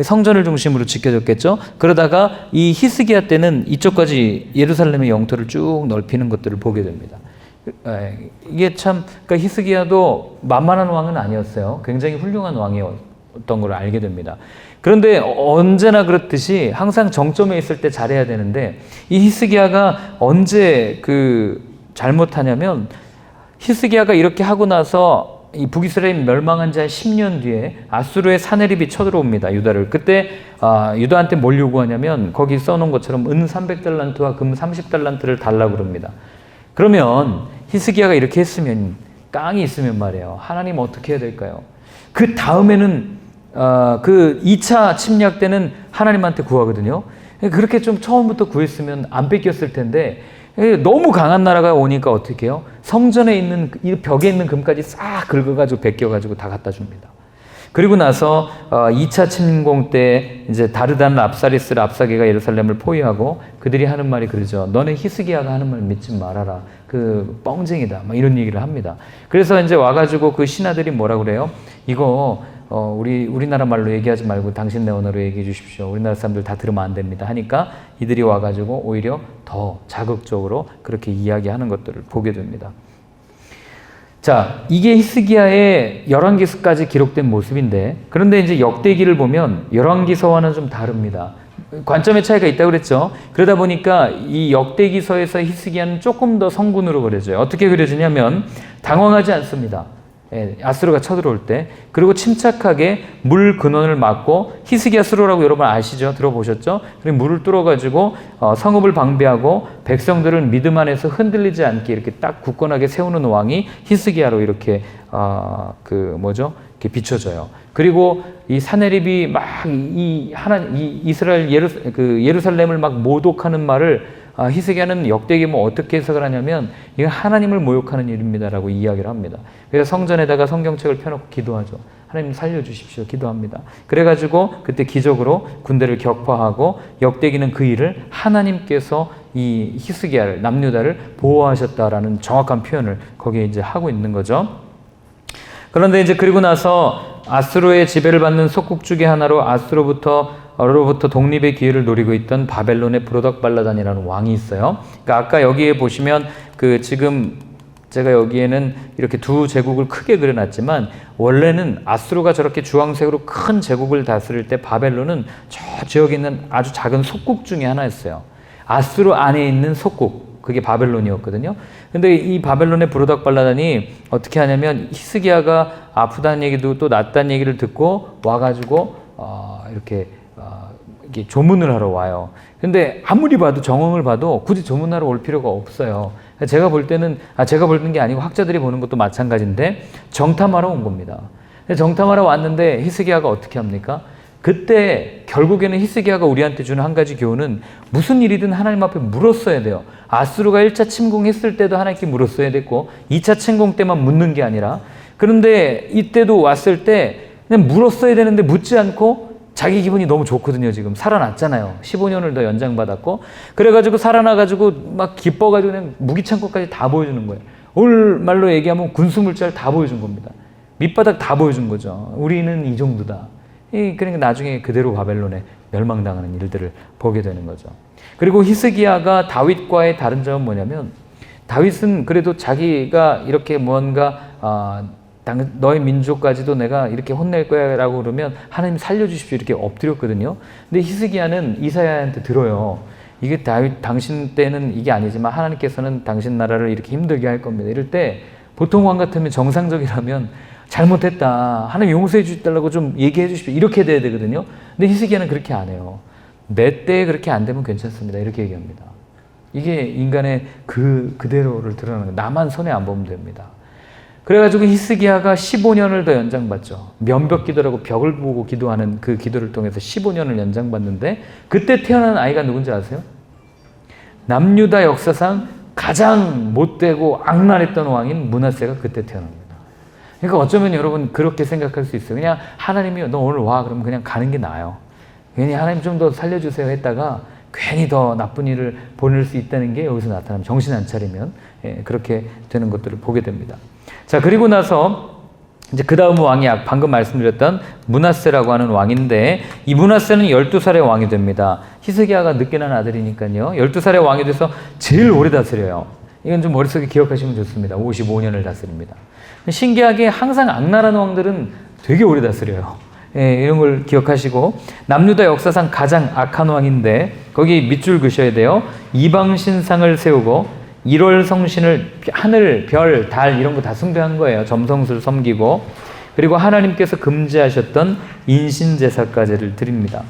성전을 중심으로 지켜졌겠죠. 그러다가 이 히스기야 때는 이쪽까지 예루살렘의 영토를 쭉 넓히는 것들을 보게 됩니다. 이게 참, 그러니까 히스기야도 만만한 왕은 아니었어요. 굉장히 훌륭한 왕이었던 걸 알게 됩니다. 그런데 언제나 그렇듯이 항상 정점에 있을 때 잘해야 되는데, 이 히스기야가 언제 잘못하냐면, 히스기야가 이렇게 하고 나서 이 북이스라엘 멸망한 지 한 10년 뒤에 아수르의 사네립이 쳐들어옵니다. 유다를. 그때 유다한테 뭘 요구하냐면, 거기 써놓은 것처럼 은 300달란트와 금 30달란트를 달라고 그럽니다. 그러면 히스기야가 이렇게 했으면, 깡이 있으면 말이에요, 하나님 어떻게 해야 될까요? 그 다음에는 그 2차 침략 때는 하나님한테 구하거든요. 그렇게 좀 처음부터 구했으면 안 뺏겼을 텐데, 너무 강한 나라가 오니까 어떻게 해요? 성전에 있는, 이 벽에 있는 금까지 싹 긁어가지고 벗겨가지고 다 갖다 줍니다. 그리고 나서 2차 침공 때 이제 다르단 랍사리스 랍사게가 예루살렘을 포위하고, 그들이 하는 말이 그러죠. 너네 히스기야가 하는 말 믿지 말아라. 그 뻥쟁이다. 막 이런 얘기를 합니다. 그래서 이제 와가지고 그 신하들이 뭐라 그래요? 이거 우리나라 말로 얘기하지 말고 당신네 언어로 얘기해 주십시오. 우리나라 사람들 다 들으면 안 됩니다. 하니까 이들이 와가지고 오히려 더 자극적으로 그렇게 이야기하는 것들을 보게 됩니다. 자, 이게 히스기야의 열왕기서까지 기록된 모습인데, 그런데 이제 역대기를 보면 열왕기서와는 좀 다릅니다. 관점의 차이가 있다고 그랬죠. 그러다 보니까 이 역대기서에서 히스기야는 조금 더 성군으로 그려져요. 어떻게 그려지냐면 당황하지 않습니다. 아수르가 쳐들어올 때. 그리고 침착하게 물 근원을 막고, 히스기야 수로라고 여러분 아시죠? 들어보셨죠? 그리고 물을 뚫어가지고 성읍을 방비하고 백성들을 믿음 안에서 흔들리지 않게 이렇게 딱 굳건하게 세우는 왕이 히스기야로 이렇게 이렇게 비춰져요. 그리고 이 사네립이 막 이스라엘 예루살렘을 막 모독하는 말을 히스기야는 역대기 어떻게 해석을 하냐면, 이건 하나님을 모욕하는 일입니다라고 이야기를 합니다. 그래서 성전에다가 성경책을 펴놓고 기도하죠. 하나님 살려주십시오. 기도합니다. 그래가지고 그때 기적으로 군대를 격파하고, 역대기는 그 일을 하나님께서 이 히스기야를, 남유다를 보호하셨다라는 정확한 표현을 거기에 이제 하고 있는 거죠. 그런데 이제 그리고 나서 아수르의 지배를 받는 속국 중의 하나로 아수르로부터 독립의 기회를 노리고 있던 바벨론의 브로덕발라단이라는 왕이 있어요. 그러니까 아까 여기에 보시면 지금 제가 여기에는 이렇게 두 제국을 크게 그려놨지만, 원래는 아수르가 저렇게 주황색으로 큰 제국을 다스릴 때 바벨론은 저 지역에 있는 아주 작은 속국 중에 하나였어요. 아수르 안에 있는 속국, 그게 바벨론이었거든요. 근데 이 바벨론의 브로덕발라단이 어떻게 하냐면, 히스기야가 아프다는 얘기도 또 낫다는 얘기를 듣고 와가지고 이렇게 조문을 하러 와요. 근데 아무리 봐도, 정황을 봐도 굳이 조문하러 올 필요가 없어요. 제가 볼 때는, 제가 보는 게 아니고 학자들이 보는 것도 마찬가지인데, 정탐하러 온 겁니다. 정탐하러 왔는데 히스기야가 어떻게 합니까? 그때 결국에는 히스기야가 우리한테 주는 한 가지 교훈은, 무슨 일이든 하나님 앞에 물었어야 돼요. 아수르가 1차 침공했을 때도 하나님께 물었어야 됐고, 2차 침공 때만 묻는 게 아니라, 그런데 이때도 왔을 때 그냥 물었어야 되는데 묻지 않고, 자기 기분이 너무 좋거든요. 지금 살아났잖아요. 15년을 더 연장받았고, 그래가지고 살아나가지고 막 기뻐가지고 그냥 무기창고까지 다 보여주는 거예요. 오늘 말로 얘기하면 군수물자를 다 보여준 겁니다. 밑바닥 다 보여준 거죠. 우리는 이 정도다. 그러니까 나중에 그대로 바벨론에 멸망당하는 일들을 보게 되는 거죠. 그리고 히스기야가 다윗과의 다른 점은 뭐냐면, 다윗은 그래도 자기가 이렇게 뭔가 너희 민족까지도 내가 이렇게 혼낼 거야 라고 그러면 하나님 살려주십시오 이렇게 엎드렸거든요. 근데 히스기야는 이사야한테 들어요. 이게 당신 때는 이게 아니지만 하나님께서는 당신 나라를 이렇게 힘들게 할 겁니다. 이럴 때 보통 왕 같으면 정상적이라면 잘못했다. 하나님 용서해 주달라고 좀 얘기해 주십시오. 이렇게 돼야 되거든요. 근데 히스기야는 그렇게 안 해요. 내 때에 그렇게 안 되면 괜찮습니다. 이렇게 얘기합니다. 이게 인간의 그대로를 드러나는 거예요. 나만 손해 안 보면 됩니다. 그래가지고 히스기야가 15년을 더 연장받죠. 면벽 기도라고 벽을 보고 기도하는 그 기도를 통해서 15년을 연장받는데 그때 태어난 아이가 누군지 아세요? 남유다 역사상 가장 못되고 악랄했던 왕인 므낫세가 그때 태어납니다. 그러니까 어쩌면 여러분 그렇게 생각할 수 있어요. 그냥 하나님이 너 오늘 와 그러면 그냥 가는 게 나아요. 괜히 하나님 좀 더 살려주세요 했다가 괜히 더 나쁜 일을 보낼 수 있다는 게 여기서 나타나면 정신 안 차리면 그렇게 되는 것들을 보게 됩니다. 자, 그리고 나서 이제 그 다음 왕이 방금 말씀드렸던 므낫세라고 하는 왕인데 이 므낫세는 12살의 왕이 됩니다. 히스기야가 늦게 난 아들이니까요. 12살의 왕이 돼서 제일 오래 다스려요. 이건 좀 머릿속에 기억하시면 좋습니다. 55년을 다스립니다. 신기하게 항상 악랄한 왕들은 되게 오래 다스려요. 이런 걸 기억하시고 남유다 역사상 가장 악한 왕인데 거기 밑줄 그셔야 돼요. 이방 신상을 세우고 1월 성신을 하늘, 별, 달 이런 거 다 숭배한 거예요. 점성술 섬기고 그리고 하나님께서 금지하셨던 인신제사까지를 드립니다.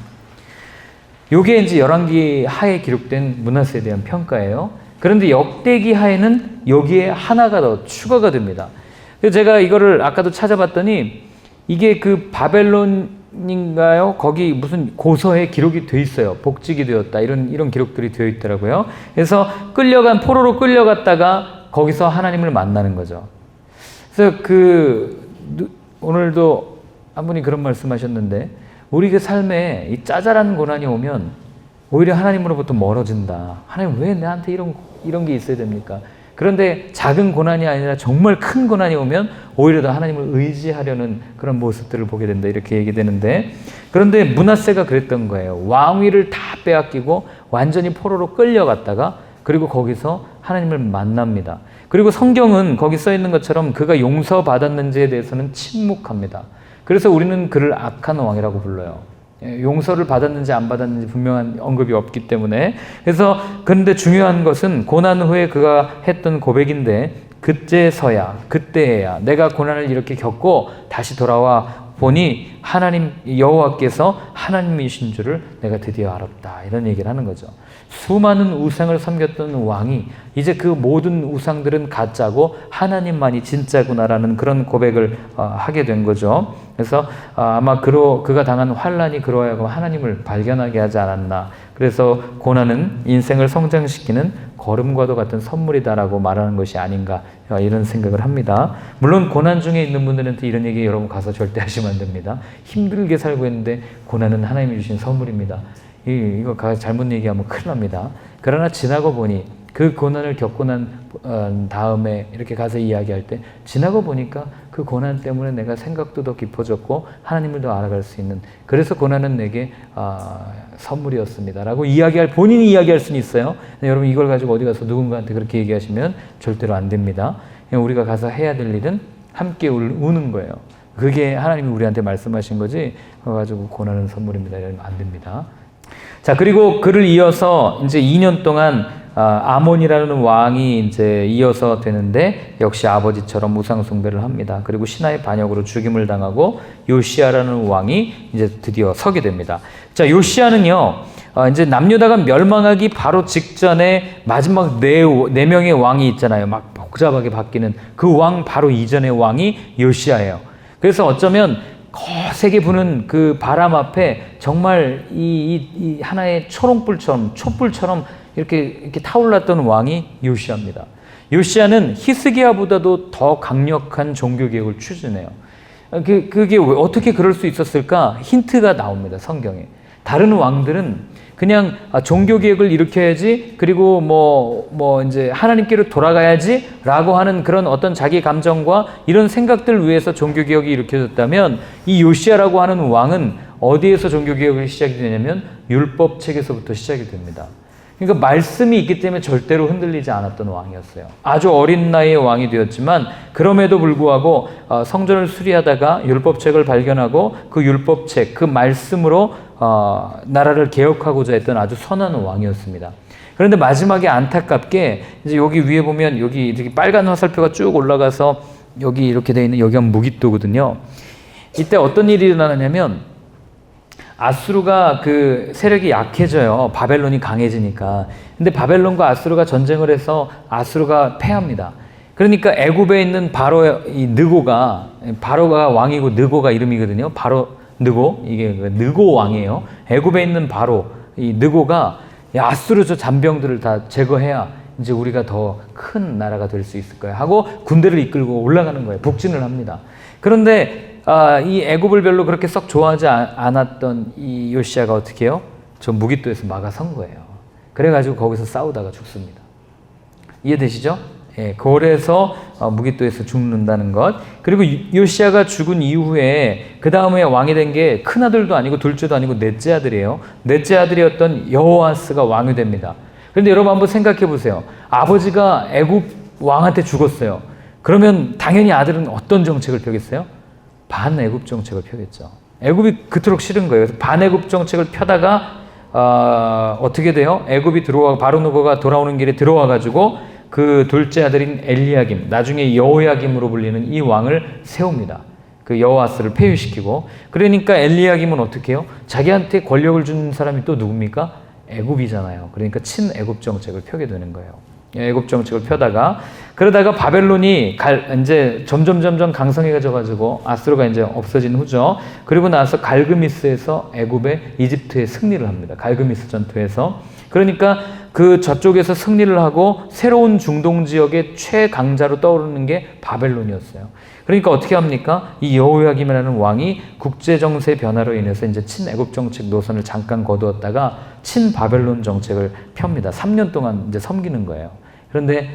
요게 이제 열왕기 하에 기록된 므낫세에 대한 평가예요. 그런데 역대기 하에는 여기에 하나가 더 추가가 됩니다. 그래서 제가 이거를 아까도 찾아봤더니 이게 그 바벨론인가요? 거기 무슨 고서에 기록이 돼 있어요. 복직이 되었다. 이런 기록들이 되어 있더라고요. 그래서 포로로 끌려갔다가 거기서 하나님을 만나는 거죠. 그래서 오늘도 한 분이 그런 말씀하셨는데 우리 그 삶에 이 짜잘한 고난이 오면 오히려 하나님으로부터 멀어진다. 하나님 왜 나한테 이런 게 있어야 됩니까? 그런데 작은 고난이 아니라 정말 큰 고난이 오면 오히려 더 하나님을 의지하려는 그런 모습들을 보게 된다. 이렇게 얘기되는데 그런데 므낫세가 그랬던 거예요. 왕위를 다 빼앗기고 완전히 포로로 끌려갔다가 그리고 거기서 하나님을 만납니다. 그리고 성경은 거기 써 있는 것처럼 그가 용서받았는지에 대해서는 침묵합니다. 그래서 우리는 그를 악한 왕이라고 불러요. 용서를 받았는지 안 받았는지 분명한 언급이 없기 때문에 그런데 중요한 것은 고난 후에 그가 했던 고백인데 그때야 내가 고난을 이렇게 겪고 다시 돌아와 보니 하나님 여호와께서 하나님이신 줄을 내가 드디어 알았다. 이런 얘기를 하는 거죠. 수많은 우상을 섬겼던 왕이 이제 그 모든 우상들은 가짜고 하나님만이 진짜구나라는 그런 고백을 하게 된 거죠. 그래서 아마 그가 당한 환난이 그로 하여금 하나님을 발견하게 하지 않았나. 그래서 고난은 인생을 성장시키는 거름과도 같은 선물이다라고 말하는 것이 아닌가 이런 생각을 합니다. 물론 고난 중에 있는 분들한테 이런 얘기 여러분 가서 절대 하시면 안 됩니다. 힘들게 살고 있는데 고난은 하나님이 주신 선물입니다. 이거 잘못 얘기하면 큰일 납니다. 그러나 지나고 보니 그 고난을 겪고 난 다음에 이렇게 가서 이야기할 때 지나고 보니까 그 고난 때문에 내가 생각도 더 깊어졌고 하나님을 더 알아갈 수 있는 그래서 고난은 내게 선물이었습니다 라고 본인이 이야기할 수는 있어요. 여러분 이걸 가지고 어디 가서 누군가한테 그렇게 얘기하시면 절대로 안 됩니다. 우리가 가서 해야 될 일은 함께 우는 거예요. 그게 하나님이 우리한테 말씀하신 거지 그거 가지고 고난은 선물입니다 이러면 안 됩니다. 자, 그리고 그를 이어서 이제 2년 동안 아몬이라는 왕이 이제 이어서 되는데 역시 아버지처럼 우상 숭배를 합니다. 그리고 신하의 반역으로 죽임을 당하고 요시야라는 왕이 이제 드디어 서게 됩니다. 자, 요시야는요. 이제 남유다가 멸망하기 바로 직전에 마지막 네 명의 왕이 있잖아요. 막 복잡하게 바뀌는 그 왕 바로 이전의 왕이 요시야예요. 그래서 어쩌면 거세게 부는 그 바람 앞에 정말 이 하나의 촛불처럼 이렇게 타올랐던 왕이 요시야입니다. 요시야는 히스기야보다도 더 강력한 종교개혁을 추진해요. 그게 어떻게 그럴 수 있었을까? 힌트가 나옵니다, 성경에. 다른 왕들은 그냥 종교개혁을 일으켜야지, 그리고 이제 하나님께로 돌아가야지 라고 하는 그런 어떤 자기 감정과 이런 생각들 위해서 종교개혁이 일으켜졌다면 이 요시야라고 하는 왕은 어디에서 종교개혁이 시작이 되냐면 율법책에서부터 시작이 됩니다. 그러니까 말씀이 있기 때문에 절대로 흔들리지 않았던 왕이었어요. 아주 어린 나이에 왕이 되었지만 그럼에도 불구하고 성전을 수리하다가 율법책을 발견하고 그 율법책, 그 말씀으로 나라를 개혁하고자 했던 아주 선한 왕이었습니다. 그런데 마지막에 안타깝게 이제 여기 위에 보면 여기 이렇게 빨간 화살표가 쭉 올라가서 여기 이렇게 되어 있는 여기가 무깃도거든요. 이때 어떤 일이 일어나냐면 아수르가 그 세력이 약해져요. 바벨론이 강해지니까. 근데 바벨론과 아수르가 전쟁을 해서 아수르가 패합니다. 그러니까 애굽에 있는 바로 이 느고가, 바로가 왕이고 느고가 이름이거든요. 바로 느고, 이게 느고 왕이에요. 애굽에 있는 바로 이 느고가 아수르 저 잔병들을 다 제거해야 이제 우리가 더 큰 나라가 될 수 있을 거야 하고 군대를 이끌고 올라가는 거예요. 북진을 합니다. 그런데 이 애굽을 별로 그렇게 썩 좋아하지 않았던 이 요시야가 어떻게 해요? 저 무깃도에서 막아선 거예요. 그래가지고 거기서 싸우다가 죽습니다. 이해되시죠? 예, 그래서 무깃도에서 죽는다는 것. 그리고 요시야가 죽은 이후에 그 다음에 왕이 된 게 큰아들도 아니고 둘째도 아니고 넷째 아들이에요. 넷째 아들이었던 여호아스가 왕이 됩니다. 그런데 여러분 한번 생각해 보세요. 아버지가 애굽 왕한테 죽었어요. 그러면 당연히 아들은 어떤 정책을 펴겠어요? 반애굽 정책을 펴겠죠. 애굽이 그토록 싫은 거예요. 그래서 반애굽 정책을 펴다가 어떻게 돼요? 애굽이 바로 누고가 돌아오는 길에 들어와가지고 그 둘째 아들인 엘리야김, 나중에 여호야김으로 불리는 이 왕을 세웁니다. 그 여호아스를 폐위시키고. 그러니까 엘리야김은 어떻게 해요? 자기한테 권력을 준 사람이 또 누굽니까? 애굽이잖아요. 그러니까 친애굽 정책을 펴게 되는 거예요. 애굽 정책을 펴다가 그러다가 바벨론이 이제 점점 강성해져가지고 아수르가 이제 없어진 후죠. 그리고 나서 갈그미스에서 이집트에 승리를 합니다. 갈그미스 전투에서. 그러니까 그 저쪽에서 승리를 하고 새로운 중동 지역의 최강자로 떠오르는 게 바벨론이었어요. 그러니까 어떻게 합니까? 이 여호야김이라는 왕이 국제 정세 변화로 인해서 이제 친애굽 정책 노선을 잠깐 거두었다가 친바벨론 정책을 펴니다. 3년 동안 이제 섬기는 거예요. 그런데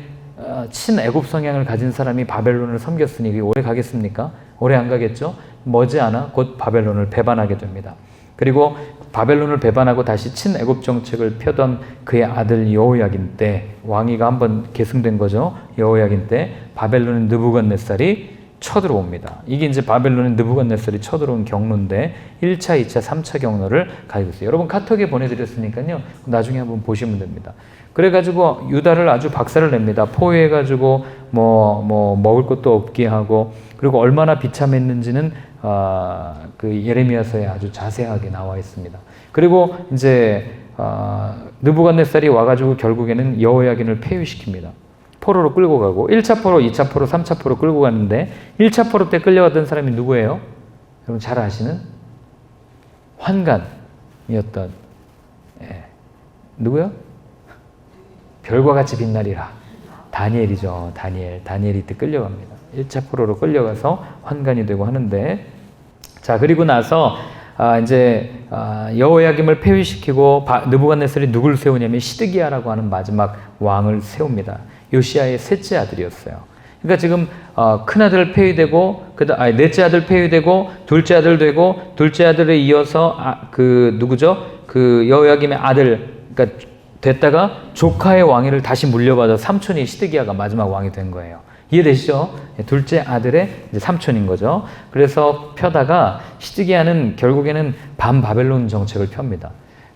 친애굽 성향을 가진 사람이 바벨론을 섬겼으니 이게 오래 가겠습니까? 오래 안 가겠죠? 머지않아 곧 바벨론을 배반하게 됩니다. 그리고 바벨론을 배반하고 다시 친애굽 정책을 펴던 그의 아들 여호야긴 때 왕위가 한번 계승된 거죠. 여호야긴 때 바벨론의 느부갓네살이 쳐들어옵니다. 이게 이제 바벨론의 느부갓네살이 쳐들어온 경로인데 1차, 2차, 3차 경로를 가지고 있어요. 여러분 카톡에 보내드렸으니까요. 나중에 한번 보시면 됩니다. 그래가지고 유다를 아주 박살을 냅니다. 포위해가지고 먹을 것도 없게 하고 그리고 얼마나 비참했는지는 그 예레미야서에 아주 자세하게 나와 있습니다. 그리고 이제 느부갓네살이 와가지고 결국에는 여호야긴을 폐위시킵니다. 포로로 끌고 가고 1차 포로, 2차 포로, 3차 포로 끌고 갔는데 1차 포로 때 끌려갔던 사람이 누구예요? 여러분 잘 아시는 환관이었던 누구요? 별과 같이 빛나리라. 다니엘이죠. 다니엘이 이때 끌려갑니다. 1차 포로로 끌려가서 환관이 되고 하는데 자 그리고 나서 이제 여호야김을 폐위시키고 느부갓네살이 누굴 세우냐면 시드기야라고 하는 마지막 왕을 세웁니다. 요시야의 셋째 아들이었어요. 그러니까 지금 큰 아들 폐위되고 넷째 아들 폐위되고 둘째 아들 되고 둘째 아들에 이어서 그 누구죠? 그 여호야김의 아들 그러니까 됐다가 조카의 왕위를 다시 물려받아 삼촌이 시드기야가 마지막 왕이 된 거예요. 이해되시죠? 둘째 아들의 이제 삼촌인 거죠. 그래서 펴다가 시드기야는 결국에는 반바벨론 정책을 펴니다.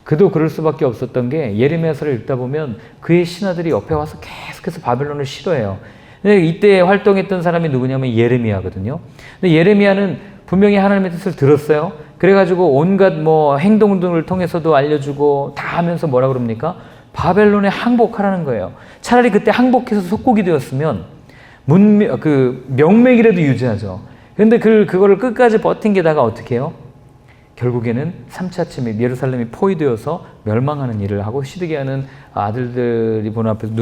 그도 그럴 수밖에 없었던 게 예레미야서를 읽다 보면 그의 신하들이 옆에 와서 계속해서 바벨론을 싫어해요. 근데 이때 활동했던 사람이 누구냐면 예레미야거든요. 근데 예레미야는 분명히 하나님의 뜻을 들었어요. 그래가지고 온갖 행동 등을 통해서도 알려주고 다 하면서 뭐라 그럽니까? 바벨론에 항복하라는 거예요. 차라리 그때 항복해서 속국이 되었으면 명맥이라도 유지하죠. 그런데 그거를 끝까지 버틴 게다가 어떻게 해요? 결국에는 3차 침입, 예루살렘이 포위되어서 멸망하는 일을 하고 시드기야는 아들들이 보는 앞에서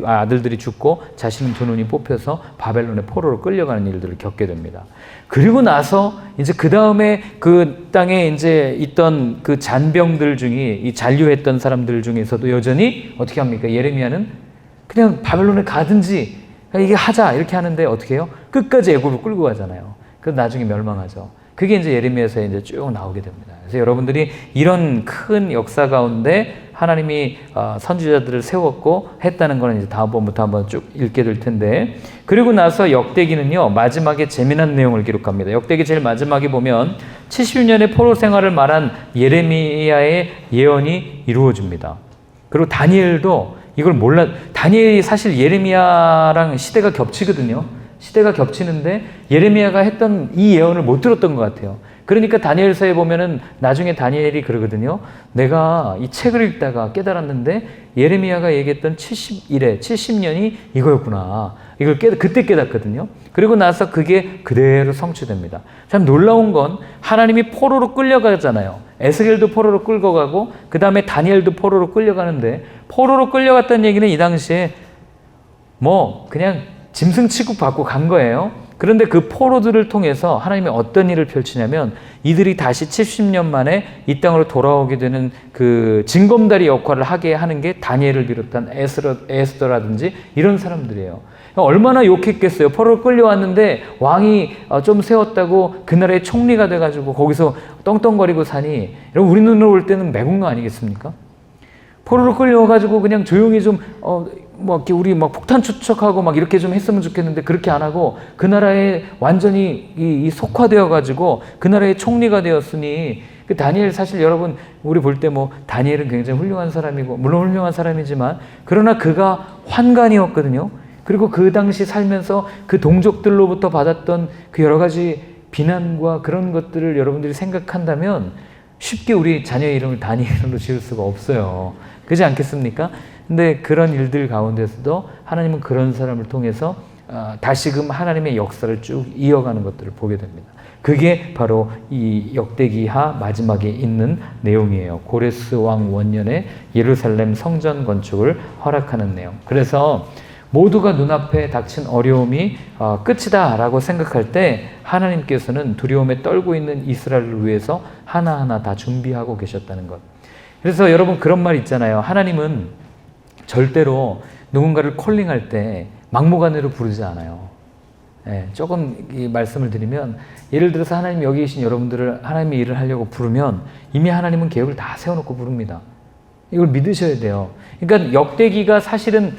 아들들이 죽고 자신은 두 눈이 뽑혀서 바벨론의 포로로 끌려가는 일들을 겪게 됩니다. 그리고 나서 이제 그 다음에 그 땅에 이제 있던 그 잔병들 중에 이 잔류했던 사람들 중에서도 여전히 어떻게 합니까? 예레미야는 그냥 바벨론에 가든지 이게 하자 이렇게 하는데 어떻게 해요? 끝까지 애굽을 끌고 가잖아요. 그래서 나중에 멸망하죠. 그게 이제 예레미야서에 이제 쭉 나오게 됩니다. 그래서 여러분들이 이런 큰 역사 가운데 하나님이 선지자들을 세웠고 했다는 거는 이제 다음번부터 한번 쭉 읽게 될 텐데, 그리고 나서 역대기는요 마지막에 재미난 내용을 기록합니다. 역대기 제일 마지막에 보면 70년의 포로 생활을 말한 예레미야의 예언이 이루어집니다. 그리고 다니엘도 이걸 다니엘이 사실 예레미야랑 시대가 겹치거든요. 시대가 겹치는데 예레미야가 했던 이 예언을 못 들었던 것 같아요. 그러니까 다니엘서에 보면은 나중에 다니엘이 그러거든요. 내가 이 책을 읽다가 깨달았는데 예레미야가 얘기했던 70년이 이거였구나. 이걸 그때 깨닫거든요. 그리고 나서 그게 그대로 성취됩니다. 참 놀라운 건 하나님이 포로로 끌려가잖아요. 에스겔도 포로로 끌고 가고 그 다음에 다니엘도 포로로 끌려가는데, 포로로 끌려갔다는 얘기는 이 당시에 뭐 그냥 짐승 취급받고 간 거예요. 그런데 그 포로들을 통해서 하나님이 어떤 일을 펼치냐면, 이들이 다시 70년 만에 이 땅으로 돌아오게 되는 그 징검다리 역할을 하게 하는 게 다니엘을 비롯한 에스더라든지 이런 사람들이에요. 얼마나 욕했겠어요. 포로로 끌려왔는데 왕이 좀 세웠다고 그 나라의 총리가 돼가지고 거기서 떵떵거리고 사니, 여러분 우리 눈으로 볼 때는 매국노 아니겠습니까? 포로로 끌려와가지고 그냥 조용히 좀 뭐 이렇게 우리 막 폭탄 추적하고 막 이렇게 좀 했으면 좋겠는데 그렇게 안 하고 그 나라에 완전히 이 속화되어 가지고 그 나라의 총리가 되었으니, 그 다니엘 사실 여러분 우리 볼 때 뭐 다니엘은 굉장히 훌륭한 사람이고 물론 훌륭한 사람이지만, 그러나 그가 환관이었거든요. 그리고 그 당시 살면서 그 동족들로부터 받았던 그 여러 가지 비난과 그런 것들을 여러분들이 생각한다면 쉽게 우리 자녀의 이름을 다니엘로 지을 수가 없어요. 그렇지 않겠습니까? 근데 그런 일들 가운데서도 하나님은 그런 사람을 통해서 다시금 하나님의 역사를 쭉 이어가는 것들을 보게 됩니다. 그게 바로 이 역대기하 마지막에 있는 내용이에요. 고레스 왕 원년에 예루살렘 성전 건축을 허락하는 내용. 그래서 모두가 눈앞에 닥친 어려움이 끝이다 라고 생각할 때 하나님께서는 두려움에 떨고 있는 이스라엘을 위해서 하나하나 다 준비하고 계셨다는 것. 그래서 여러분 그런 말 있잖아요. 하나님은 절대로 누군가를 콜링할 때 막무가내로 부르지 않아요. 조금 이 말씀을 드리면, 예를 들어서 하나님 여기 계신 여러분들을 하나님의 일을 하려고 부르면 이미 하나님은 계획을 다 세워놓고 부릅니다. 이걸 믿으셔야 돼요. 그러니까 역대기가 사실은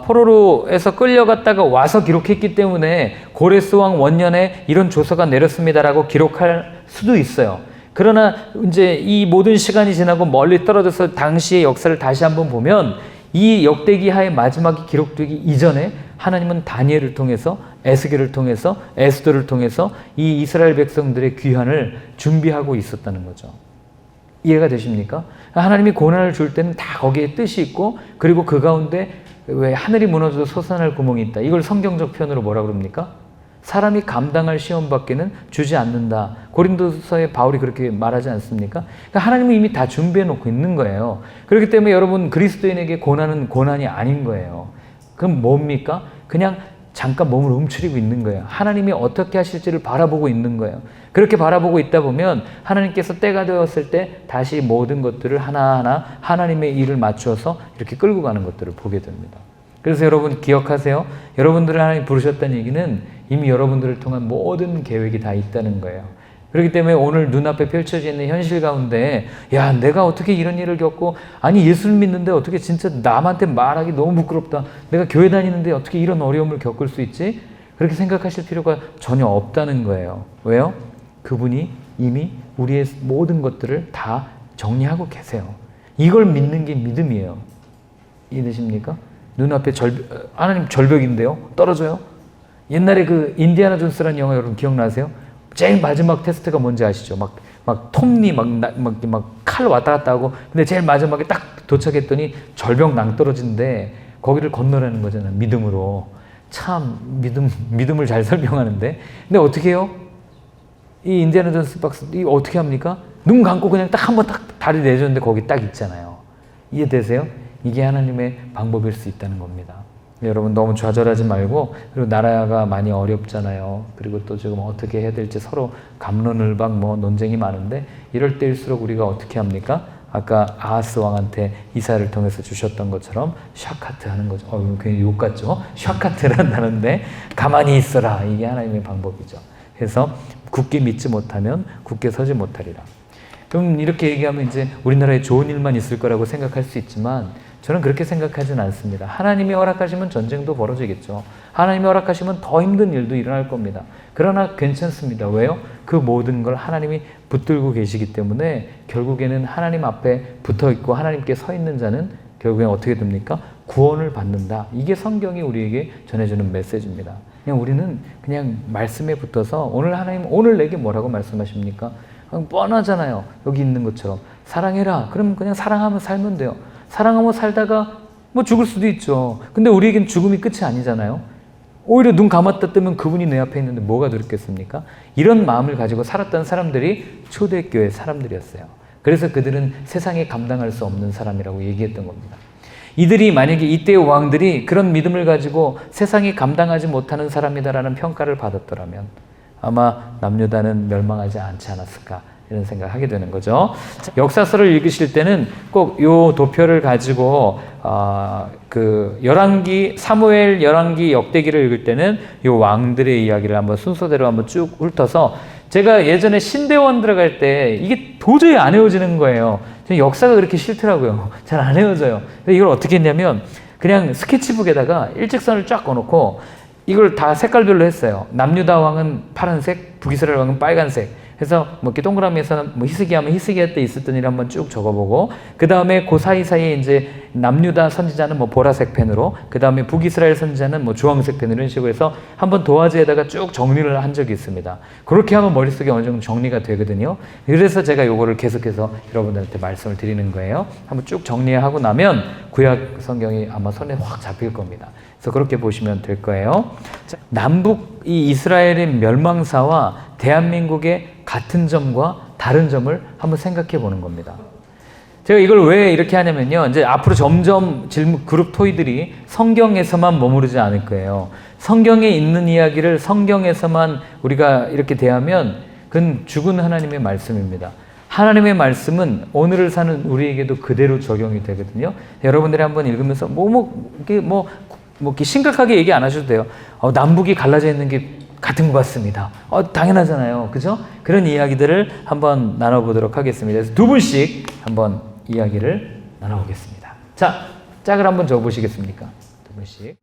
포로로에서 끌려갔다가 와서 기록했기 때문에 고레스 왕 원년에 이런 조서가 내렸습니다라고 기록할 수도 있어요. 그러나 이제 이 모든 시간이 지나고 멀리 떨어져서 당시의 역사를 다시 한번 보면, 이 역대기하의 마지막이 기록되기 이전에 하나님은 다니엘을 통해서, 에스겔을 통해서, 에스더를 통해서 이 이스라엘 백성들의 귀환을 준비하고 있었다는 거죠. 이해가 되십니까? 하나님이 고난을 줄 때는 다 거기에 뜻이 있고, 그리고 그 가운데 왜 하늘이 무너져도 솟아날 구멍이 있다. 이걸 성경적 표현으로 뭐라 그럽니까? 사람이 감당할 시험밖에는 주지 않는다. 고린도서에 바울이 그렇게 말하지 않습니까? 그러니까 하나님은 이미 다 준비해 놓고 있는 거예요. 그렇기 때문에 여러분 그리스도인에게 고난은 고난이 아닌 거예요. 그럼 뭡니까? 그냥 잠깐 몸을 움츠리고 있는 거예요. 하나님이 어떻게 하실지를 바라보고 있는 거예요. 그렇게 바라보고 있다 보면 하나님께서 때가 되었을 때 다시 모든 것들을 하나하나 하나님의 일을 맞추어서 이렇게 끌고 가는 것들을 보게 됩니다. 그래서 여러분 기억하세요. 여러분들을 하나님 부르셨다는 얘기는 이미 여러분들을 통한 모든 계획이 다 있다는 거예요. 그렇기 때문에 오늘 눈앞에 펼쳐져 있는 현실 가운데, 야, 내가 어떻게 이런 일을 겪고, 아니 예수를 믿는데 어떻게 진짜 남한테 말하기 너무 부끄럽다. 내가 교회 다니는데 어떻게 이런 어려움을 겪을 수 있지? 그렇게 생각하실 필요가 전혀 없다는 거예요. 왜요? 그분이 이미 우리의 모든 것들을 다 정리하고 계세요. 이걸 믿는 게 믿음이에요. 이해되십니까? 눈앞에 하나님 절벽인데요. 떨어져요. 옛날에 그 인디아나 존스라는 영화 여러분 기억나세요? 제일 마지막 테스트가 뭔지 아시죠? 막 톱니 막 칼 왔다 갔다 하고, 근데 제일 마지막에 딱 도착했더니 절벽 낭떠러진데 거기를 건너라는 거잖아요. 믿음으로. 참 믿음을 잘 설명하는데, 근데 어떻게 해요? 이 인디아나 존스 박스 이 어떻게 합니까? 눈 감고 그냥 딱 한 번 딱 다리 내줬는데 거기 딱 있잖아요. 이해되세요? 이게 하나님의 방법일 수 있다는 겁니다. 여러분 너무 좌절하지 말고, 그리고 나라가 많이 어렵잖아요. 그리고 또 지금 어떻게 해야 될지 서로 갑론을박 논쟁이 많은데, 이럴 때일수록 우리가 어떻게 합니까? 아까 아하스 왕한테 이사를 통해서 주셨던 것처럼 샤카트 하는 거죠. 괜히 욕 같죠? 샤카트를 한다는데 가만히 있어라. 이게 하나님의 방법이죠. 그래서 굳게 믿지 못하면 굳게 서지 못하리라. 그럼 이렇게 얘기하면 이제 우리나라에 좋은 일만 있을 거라고 생각할 수 있지만 저는 그렇게 생각하진 않습니다. 하나님이 허락하시면 전쟁도 벌어지겠죠. 하나님이 허락하시면 더 힘든 일도 일어날 겁니다. 그러나 괜찮습니다. 왜요? 그 모든 걸 하나님이 붙들고 계시기 때문에 결국에는 하나님 앞에 붙어 있고 하나님께 서 있는 자는 결국엔 어떻게 됩니까? 구원을 받는다. 이게 성경이 우리에게 전해주는 메시지입니다. 그냥 우리는 그냥 말씀에 붙어서 오늘 하나님 오늘 내게 뭐라고 말씀하십니까? 뻔하잖아요. 여기 있는 것처럼 사랑해라. 그럼 그냥 사랑하며 살면 돼요. 사랑하며 살다가 뭐 죽을 수도 있죠. 근데 우리에겐 죽음이 끝이 아니잖아요. 오히려 눈 감았다 뜨면 그분이 내 앞에 있는데 뭐가 두렵겠습니까? 이런 마음을 가지고 살았던 사람들이 초대교회 사람들이었어요. 그래서 그들은 세상에 감당할 수 없는 사람이라고 얘기했던 겁니다. 이들이 만약에 이때의 왕들이 그런 믿음을 가지고 세상이 감당하지 못하는 사람이다라는 평가를 받았더라면 아마 남유다는 멸망하지 않지 않았을까 이런 생각을 하게 되는 거죠. 역사서를 읽으실 때는 꼭 요 도표를 가지고 그 열왕기, 사무엘, 열왕기, 역대기를 읽을 때는 요 왕들의 이야기를 한번 순서대로 한번 쭉 훑어서 제가 예전에 신대원 들어갈 때 이게 도저히 안 외워지는 거예요. 역사가 그렇게 싫더라고요. 잘 안 외워져요. 이걸 어떻게 했냐면 그냥 스케치북에다가 일직선을 쫙 꺼놓고 이걸 다 색깔별로 했어요. 남유다 왕은 파란색, 북이스라엘 왕은 빨간색. 그래서 뭐 이렇게 동그라미에서는 뭐 희스기 하면 희스기야 때 있었던 일 한번 쭉 적어보고 그 다음에 그 사이사이에 이제 남유다 선지자는 뭐 보라색 펜으로 그 다음에 북이스라엘 선지자는 뭐 주황색 펜으로 이런 식으로 해서 한번 도화지에다가 쭉 정리를 한 적이 있습니다. 그렇게 하면 머릿속에 어느 정도 정리가 되거든요. 그래서 제가 요거를 계속해서 여러분들한테 말씀을 드리는 거예요. 한번 쭉 정리하고 나면 구약 성경이 아마 손에 확 잡힐 겁니다. 그래서 그렇게 보시면 될 거예요. 남북 이 이스라엘의 멸망사와 대한민국의 같은 점과 다른 점을 한번 생각해 보는 겁니다. 제가 이걸 왜 이렇게 하냐면요. 이제 앞으로 점점 질문 그룹 토의들이 성경에서만 머무르지 않을 거예요. 성경에 있는 이야기를 성경에서만 우리가 이렇게 대하면 그건 죽은 하나님의 말씀입니다. 하나님의 말씀은 오늘을 사는 우리에게도 그대로 적용이 되거든요. 여러분들이 한번 읽으면서 이렇게 심각하게 얘기 안 하셔도 돼요. 남북이 갈라져 있는 게 같은 것 같습니다. 당연하잖아요. 그죠? 그런 이야기들을 한번 나눠보도록 하겠습니다. 그래서 두 분씩 한번 이야기를 나눠보겠습니다. 자, 짝을 한번 적어보시겠습니까? 두 분씩.